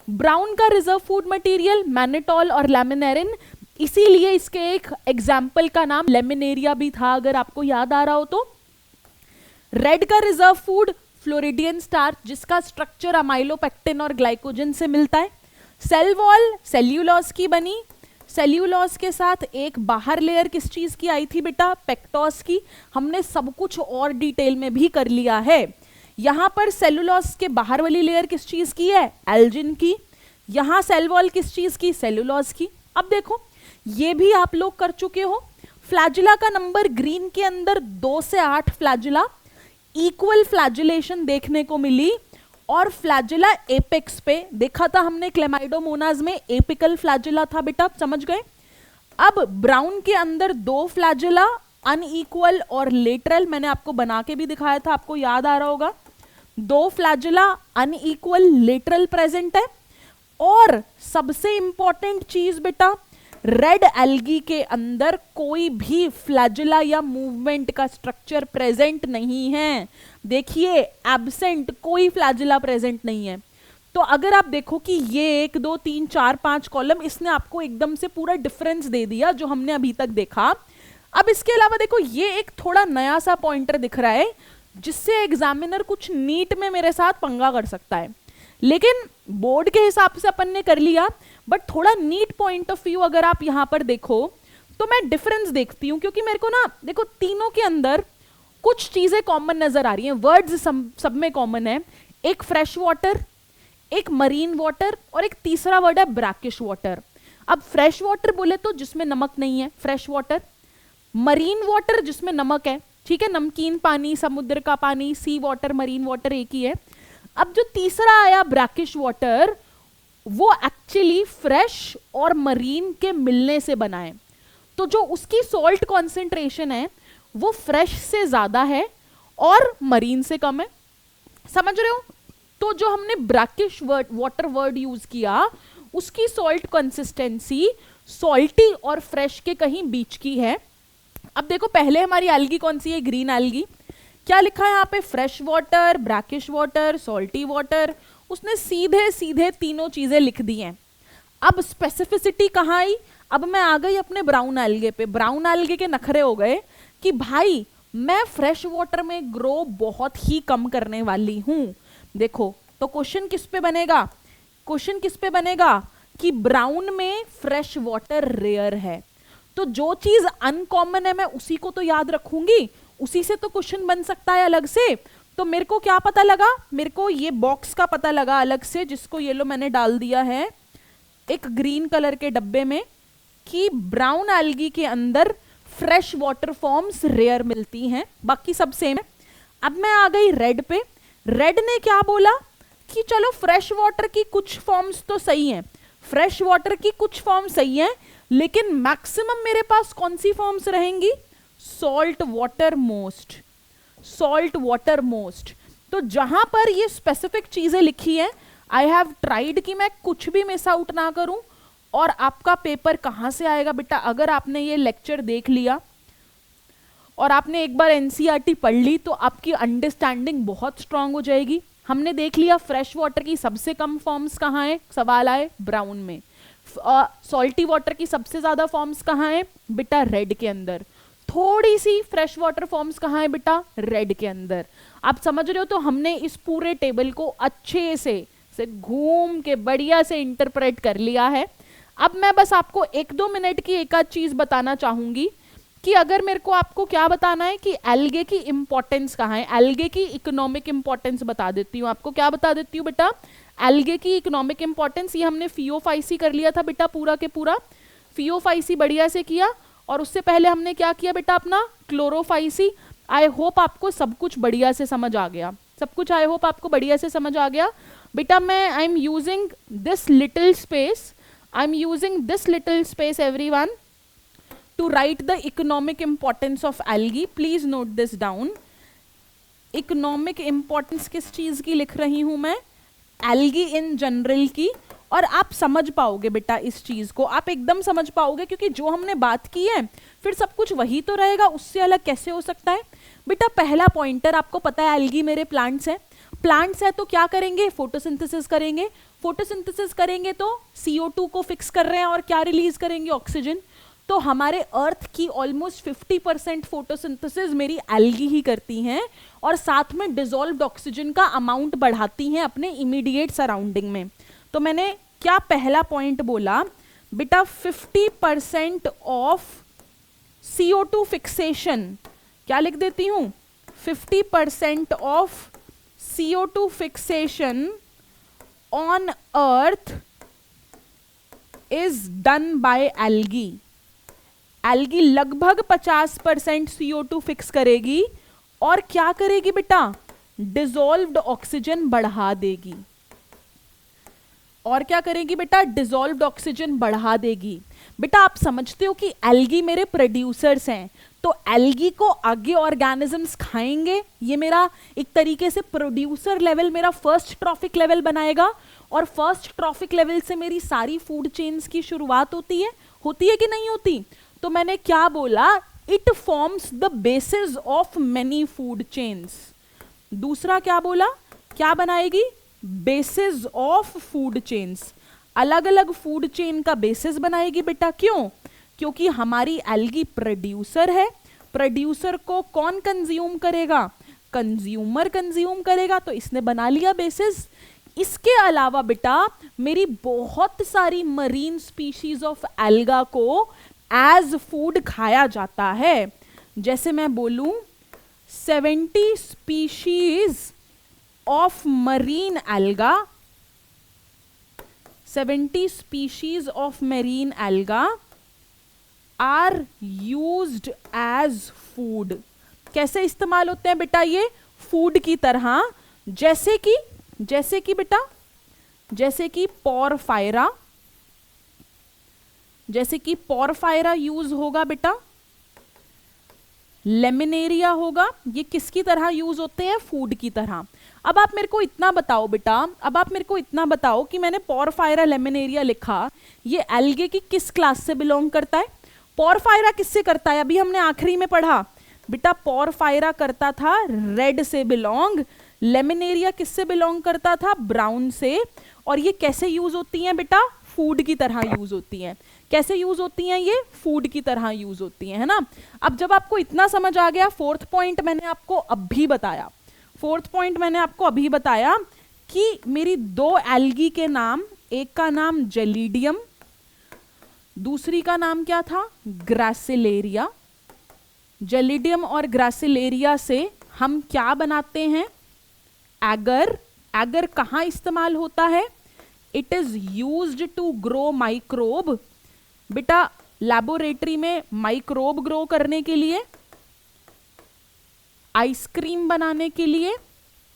ब्राउन का रिजर्व फूड मटेरियल मैनेटॉल और लैमिनेरिन, इसीलिए इसके एक एग्जाम्पल का नाम लेमिनेरिया भी था, अगर आपको याद आ रहा हो तो। रेड का रिजर्व फूड फ्लोरिडियन स्टार्च, जिसका स्ट्रक्चर अमाइलोपेक्टिन और ग्लाइकोजन से मिलता है। सेल वॉल सेल्यूलोज की बनी, सेल्यूलोज के साथ एक बाहर लेयर किस चीज की आई थी बेटा, पेक्टोस की। हमने सब कुछ और डिटेल में भी कर लिया है। यहां पर सेल्यूलोज के बाहर वाली लेयर किस चीज की है, एल्जिन की। यहां सेल वॉल किस चीज की, सेल्यूलोज की। अब देखो ये भी आप लोग कर चुके हो। फ्लैजिला का नंबर ग्रीन के अंदर 2 से 8 फ्लैजिला, इक्वल फ्लैजिलेशन देखने को मिली। और फ्लैजिला एपेक्स पे देखा था हमने क्लेमाइडोमोनाज में एपिकल फ्लैजिला था बेटा, समझ गए। अब ब्राउन के अंदर 2 फ्लैजिला अनइक्वल और लेटरल, मैंने आपको बना के भी दिखाया था, आपको याद आ रहा होगा। 2 फ्लैजिला अनइक्वल लेटरल प्रेजेंट है। और सबसे इंपॉर्टेंट चीज बेटा, रेड एल्गी के अंदर कोई भी फ्लैजिला या मूवमेंट का स्ट्रक्चर प्रेजेंट नहीं है। देखिए एब्सेंट, कोई फ्लैजिला प्रेजेंट नहीं है। तो अगर आप देखो कि ये 1 2 3 4 5 कॉलम, इसने आपको एकदम से पूरा डिफरेंस दे दिया जो हमने अभी तक देखा। अब इसके अलावा देखो ये एक थोड़ा नया सा पॉइंटर दिख रहा है जिससे एग्जामिनर कुछ नीट में मेरे साथ पंगा कर सकता है, लेकिन बोर्ड के हिसाब से अपन ने कर लिया। बट थोड़ा नीट पॉइंट ऑफ व्यू अगर आप यहां पर देखो तो मैं डिफरेंस देखती हूं, क्योंकि मेरे को ना देखो तीनों के अंदर कुछ चीजें कॉमन नजर आ रही हैं। वर्ड्स सब में कॉमन है। एक फ्रेश वाटर, एक मरीन वाटर और एक तीसरा वर्ड है ब्रैकिश वाटर। अब फ्रेश वाटर बोले तो जिसमें नमक नहीं है, फ्रेश वाटर। मरीन वाटर जिसमें नमक है, ठीक है, नमकीन पानी, समुद्र का पानी, सी वाटर, मरीन वाटर एक ही है। अब जो तीसरा आया ब्रैकिश वाटर, वो एक्चुअली फ्रेश और मरीन के मिलने से बना है। तो जो उसकी सॉल्ट कॉन्सेंट्रेशन है वो फ्रेश से ज्यादा है और मरीन से कम है, समझ रहे हो। तो जो हमने ब्रैकिश वाटर वर्ड यूज किया, उसकी सॉल्ट कंसिस्टेंसी सॉल्टी और फ्रेश के कहीं बीच की है। अब देखो पहले हमारी एल्गी कौन सी है, ग्रीन एल्गी। क्या लिखा है यहाँ पे, fresh water, brackish water, salty water. उसने सीधे सीधे तीनों चीजें लिख दी हैं। अब स्पेसिफिसिटी कहाँ आई, अब मैं आ गई अपने ब्राउन एल्गे पे। ब्राउन एल्गे के नखरे हो गए कि भाई मैं फ्रेश वाटर में ग्रो बहुत ही कम करने वाली हूं। देखो तो क्वेश्चन किस पे बनेगा, क्वेश्चन किस पे बनेगा कि ब्राउन में फ्रेश वाटर रेयर है। तो जो चीज अनकॉमन है मैं उसी को तो याद रखूंगी, उसी से तो क्वेश्चन बन सकता है अलग से। तो मेरे को क्या पता लगा, मेरे को ये बॉक्स का पता लगा अलग से, जिसको ये लो मैंने डाल दिया है एक ग्रीन कलर के डब्बे में, कि ब्राउन एल्गी के अंदर फ्रेश वाटर फॉर्म्स रेयर मिलती हैं, बाकी सब सेम है। अब मैं आ गई रेड पे। रेड ने क्या बोला कि चलो फ्रेश वाटर की कुछ फॉर्म्स तो सही हैं, फ्रेश वाटर की कुछ फॉर्म सही हैं, लेकिन मैक्सिमम मेरे पास कौन सी फॉर्म्स रहेंगी, salt water most, salt water most. तो जहां पर ये स्पेसिफिक चीजें लिखी है, आई हैव ट्राइड कि मैं कुछ भी मिस आउट ना करूं। और आपका पेपर कहां से आएगा बेटा, अगर आपने ये लेक्चर देख लिया और आपने एक बार एनसीईआरटी पढ़ ली तो आपकी अंडरस्टैंडिंग बहुत स्ट्रांग हो जाएगी। हमने देख लिया फ्रेश वाटर की सबसे कम फॉर्म्स कहाँ है, सवाल आए ब्राउन में। सॉल्टी वाटर की सबसे ज्यादा फॉर्म्स कहाँ है बेटा, रेड के अंदर। थोड़ी सी फ्रेश वाटर फॉर्म्स कहाँ है बेटा, रेड के अंदर। आप समझ रहे हो। तो हमने इस पूरे टेबल को अच्छे से घूम के बढ़िया से इंटरप्रेट कर लिया है। अब मैं बस आपको 1-2 मिनट की एक आध चीज बताना चाहूंगी कि अगर मेरे को आपको क्या बताना है कि एल्गे की इंपॉर्टेंस कहाँ है, एल्गे की इकोनॉमिक इंपॉर्टेंस बता देती हूँ आपको। क्या बता देती हूँ बेटा, एल्गे की इकोनॉमिक इंपॉर्टेंस। ये हमने फियोफाइसी कर लिया था बेटा, पूरा के पूरा फियोफाइसी बढ़िया से किया। और उससे पहले हमने क्या किया बेटा, अपना क्लोरोफाइसी। आई होप आपको सब कुछ बढ़िया से समझ आ गया, सब कुछ आई होप आपको बढ़िया से समझ आ गया बेटा। मैं I am using this little space, I am using this little space everyone to write the economic importance of algae. Please note this down. Economic importance किस चीज की लिख रही हूं मैं, algae in general की। और आप समझ पाओगे बेटा इस चीज को, आप एकदम समझ पाओगे, क्योंकि जो हमने बात की है फिर सब कुछ वही तो रहेगा, उससे अलग कैसे हो सकता है बेटा। पहला पॉइंटर आपको पता है, एल्गी मेरे प्लांट्स है। प्लांट्स है तो क्या करेंगे, फोटोसिंथेसिस करेंगे। फोटोसिंथेसिस करेंगे तो CO2 को फिक्स कर रहे हैं और क्या रिलीज करेंगे, ऑक्सीजन। तो हमारे अर्थ की ऑलमोस्ट 50% फोटोसिंथेसिस मेरी एल्गी ही करती हैं और साथ में डिसॉल्व्ड ऑक्सीजन का अमाउंट बढ़ाती हैं अपने इमीडिएट सराउंडिंग में। तो मैंने क्या पहला पॉइंट बोला बेटा, 50% ऑफ CO2 फिक्सेशन, क्या लिख देती हूं, 50% of CO2 fixation on earth is done by algae. Algae लगभग 50% CO2 फिक्स करेगी और क्या करेगी बेटा, डिसॉल्व्ड ऑक्सीजन बढ़ा देगी। और क्या करेगी बेटा, डिसॉल्व्ड ऑक्सीजन बढ़ा देगी। बेटा आप समझते हो कि एल्गी मेरे प्रोड्यूसर्स हैं, तो एल्गी को आगे ऑर्गेनिजम्स खाएंगे, ये मेरा एक तरीके से प्रोड्यूसर लेवल मेरा फर्स्ट ट्रॉफिक लेवल बनाएगा और फर्स्ट ट्रॉफिक लेवल से मेरी सारी फूड चेन्स की शुरुआत होती है कि नहीं होती। तो मैंने क्या बोला, it forms the basis of many food chains. दूसरा क्या बोला, क्या बनाएगी, बेसिस ऑफ फूड चेन्स, अलग अलग फूड चेन का बेसिस बनाएगी बेटा। क्यों, क्योंकि हमारी एल्गी प्रोड्यूसर है, प्रोड्यूसर को कौन कंज्यूम करेगा, कंज्यूमर कंज्यूम करेगा, तो इसने बना लिया बेसिस। इसके अलावा बेटा मेरी बहुत सारी मरीन स्पीशीज ऑफ एल्गा को एज फूड खाया जाता है। जैसे मैं बोलूं 70 species of marine alga, 70 species of marine alga are used as food. कैसे इस्तेमाल होते हैं बेटा ये, फूड की तरह। जैसे कि बेटा, जैसे कि पोरफायरा, जैसे कि पोरफायरा यूज होगा बेटा, लेमिनेरिया होगा, ये किसकी तरह यूज होते हैं, फूड की तरह। अब आप मेरे को इतना बताओ बेटा, अब आप मेरे को इतना बताओ कि मैंने पोरफायरा लेमिनेरिया लिखा, ये एल्गे की किस क्लास से बिलोंग करता है, पोरफायरा किससे करता है, अभी हमने आखिरी में पढ़ा बेटा, पोरफायरा करता था रेड से बिलोंग, लेमिनेरिया किससे बिलोंग करता था, ब्राउन से। और ये कैसे यूज होती हैं बेटा, फूड की तरह यूज होती हैं। कैसे यूज होती हैं, ये फूड की तरह यूज होती हैं, है ना। अब जब आपको इतना समझ आ गया, फोर्थ पॉइंट मैंने आपको अभी बताया, फोर्थ पॉइंट मैंने आपको अभी बताया कि मेरी दो एल्गी के नाम, एक का नाम जेलिडियम, दूसरी का नाम क्या था, ग्रासिलेरिया। जेलिडियम और ग्रासिलेरिया से हम क्या बनाते हैं, एगर। एगर कहाँ इस्तेमाल होता है, it is used to grow microbe. बेटा लैबोरेटरी में माइक्रोब ग्रो करने के लिए, आइसक्रीम बनाने के लिए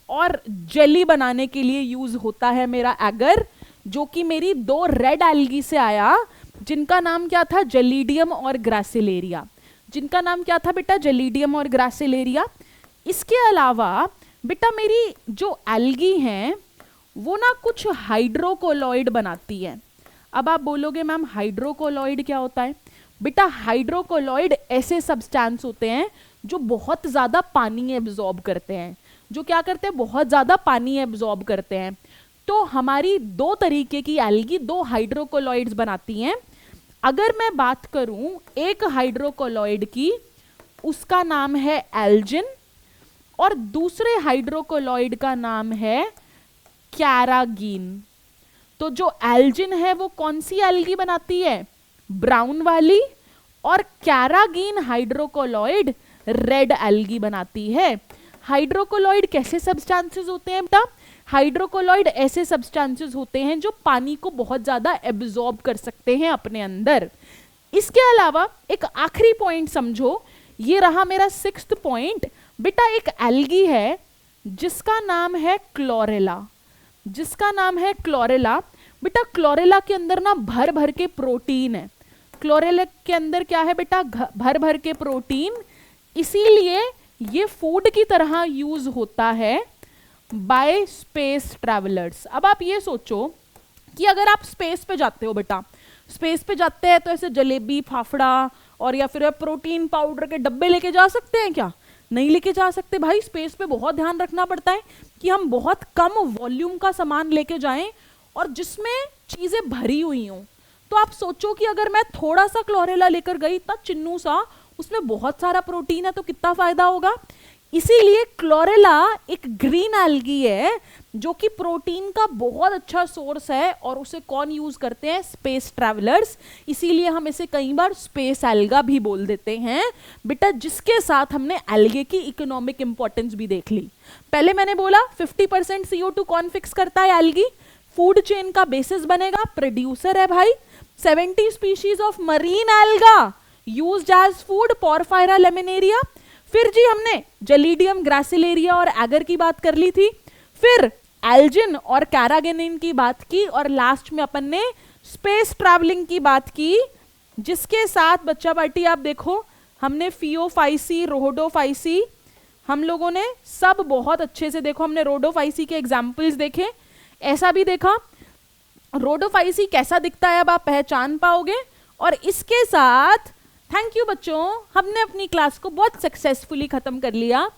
और जेली बनाने के लिए यूज होता है मेरा एगर, जो कि मेरी दो रेड एल्गी से आया, जिनका नाम क्या था, जेलिडियम और ग्रासिलेरिया। जिनका नाम क्या था बेटा, जेलिडियम और ग्रासिलेरिया। इसके अलावा बेटा मेरी जो एल्गी हैं वो ना कुछ हाइड्रोकोलॉइड बनाती है। अब आप बोलोगे मैम हाइड्रोकोलॉइड क्या होता है, बेटा हाइड्रोकोलॉइड ऐसे सब्सटेंस होते हैं जो बहुत ज्यादा पानी एब्जॉर्ब करते हैं, जो क्या करते हैं, बहुत ज्यादा पानी एब्जॉर्ब करते हैं। तो हमारी दो तरीके की एल्गी दो हाइड्रोकोलॉइड्स बनाती हैं। अगर मैं बात करूं एक हाइड्रोकोलॉइड की, उसका नाम है एल्जिन और दूसरे हाइड्रोकोलॉइड का नाम है कैरागीन। तो जो एल्जिन है वो कौन सी एल्गी बनाती है, ब्राउन वाली, और कैरागीन हाइड्रोकोलॉइड रेड एल्गी बनाती है। हाइड्रोकोलॉइड कैसे सब्सटेंसेस होते हैं बेटा, हाइड्रोकोलॉइड ऐसे सब्सटेंसेस होते हैं जो पानी को बहुत ज्यादा एब्जॉर्ब कर सकते हैं अपने अंदर। इसके अलावा एक आखिरी पॉइंट समझो, ये रहा मेरा सिक्स्थ पॉइंट। बेटा एक एल्गी है जिसका नाम है क्लोरेला, जिसका नाम है क्लोरेला। बेटा क्लोरेला के अंदर ना भर भर के प्रोटीन है, क्लोरेला के अंदर क्या है बेटा, भर भर के प्रोटीन, इसीलिए ये फूड की तरह यूज होता है बाय स्पेस ट्रैवलर्स। अब आप ये सोचो कि अगर आप स्पेस पे जाते हो बेटा, स्पेस पे जाते हैं तो ऐसे जलेबी, फाफड़ा और या फिर प्रोटीन पाउडर के डब्बे लेके जा सकते हैं क्या, नहीं लेके जा सकते भाई। स्पेस पे बहुत ध्यान रखना पड़ता है कि हम बहुत कम वॉल्यूम का सामान लेके जाएं और जिसमें चीजें भरी हुई हों। तो आप सोचो कि अगर मैं थोड़ा सा क्लोरेला लेकर गई, इतना चिन्नू सा, उसमें बहुत सारा प्रोटीन है, तो कितना फायदा होगा। इसीलिए क्लोरेला एक ग्रीन एल्गी है जो कि प्रोटीन का बहुत अच्छा सोर्स है, और उसे कौन यूज करते हैं, स्पेस ट्रैवलर्स। इसीलिए हम इसे कई बार स्पेस एल्गा भी बोल देते हैं बेटा, जिसके साथ हमने एल्गे की इकोनॉमिक इंपॉर्टेंस भी देख ली। पहले मैंने बोला 50% CO2 कौन फिक्स करता है, एल्गी। फूड चेन का बेसिस बनेगा, प्रोड्यूसर है भाई। 70 species of marine alga used as food, Porphyra Laminaria. फिर जी हमने जलीडियम ग्रासिलेरिया और एगर की बात कर ली थी, फिर एल्जिन और कैरागेनिन की बात की, और लास्ट में अपन ने स्पेस ट्रैवलिंग की बात की, जिसके साथ बच्चा पार्टी आप देखो हमने फियोफाइसी, रोडोफाइसी, हम लोगों ने सब बहुत अच्छे से देखो, हमने रोडोफाइसी के एग्जाम्पल्स देखे, ऐसा भी देखा रोडोफाइसी कैसा दिखता है, अब आप पहचान पाओगे। और इसके साथ थैंक यू बच्चों, हमने अपनी क्लास को बहुत सक्सेसफुली खत्म कर लिया।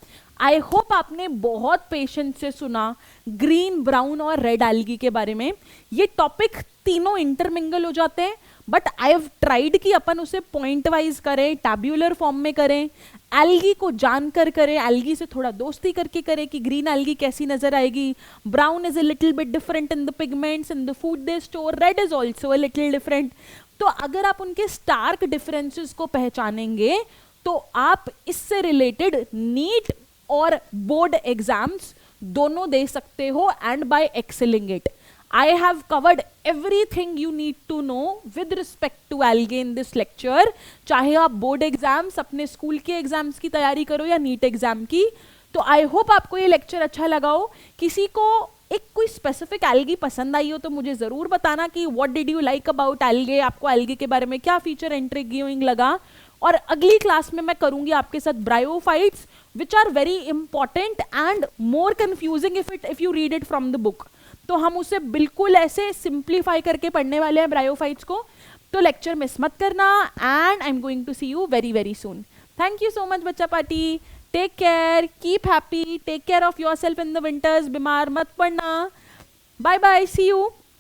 आई होप आपने बहुत पेशेंस से सुना ग्रीन, ब्राउन और रेड एल्गी के बारे में। ये टॉपिक तीनों इंटरमिंगल हो जाते हैं, बट आई हैव ट्राइड कि अपन उसे पॉइंट वाइज करें, टैब्यूलर फॉर्म में करें, एल्गी को जानकर करें, एल्गी से थोड़ा दोस्ती करके करें कि ग्रीन एल्गी कैसी नजर आएगी, brown is a little bit different in the pigments in the food they store, red is also a little different. तो अगर आप उनके स्टार्क डिफरेंसेस को पहचानेंगे तो आप इससे रिलेटेड नीट और बोर्ड एग्जाम्स दोनों दे सकते हो, and by excelling it I have covered everything you need to know with respect to algae in this lecture। चाहे आप बोर्ड एग्जाम्स, अपने स्कूल के एग्जाम्स की तैयारी करो या नीट एग्जाम की। तो आई होप आपको ये लेक्चर अच्छा लगा हो। किसी को एक कोई स्पेसिफिक एल्गी पसंद आई हो तो मुझे जरूर बताना कि what did you like about algae, आपको एल्गे के बारे में क्या फीचर इंट्रिगिंग लगा। और अगली क्लास में मैं करूंगी आपके साथ bryophytes, which are very important and more confusing if you read it from the book. तो हम उसे बिल्कुल ऐसे सिंप्लीफाई करके पढ़ने वाले हैं ब्रायोफाइट्स को। तो लेक्चर मिस मत करना, and I am going to see you very very soon. Thank you so much बच्चा party, take care, keep happy, take care of yourself in the winters, बीमार मत पड़ना, बाय बाय, सी यू।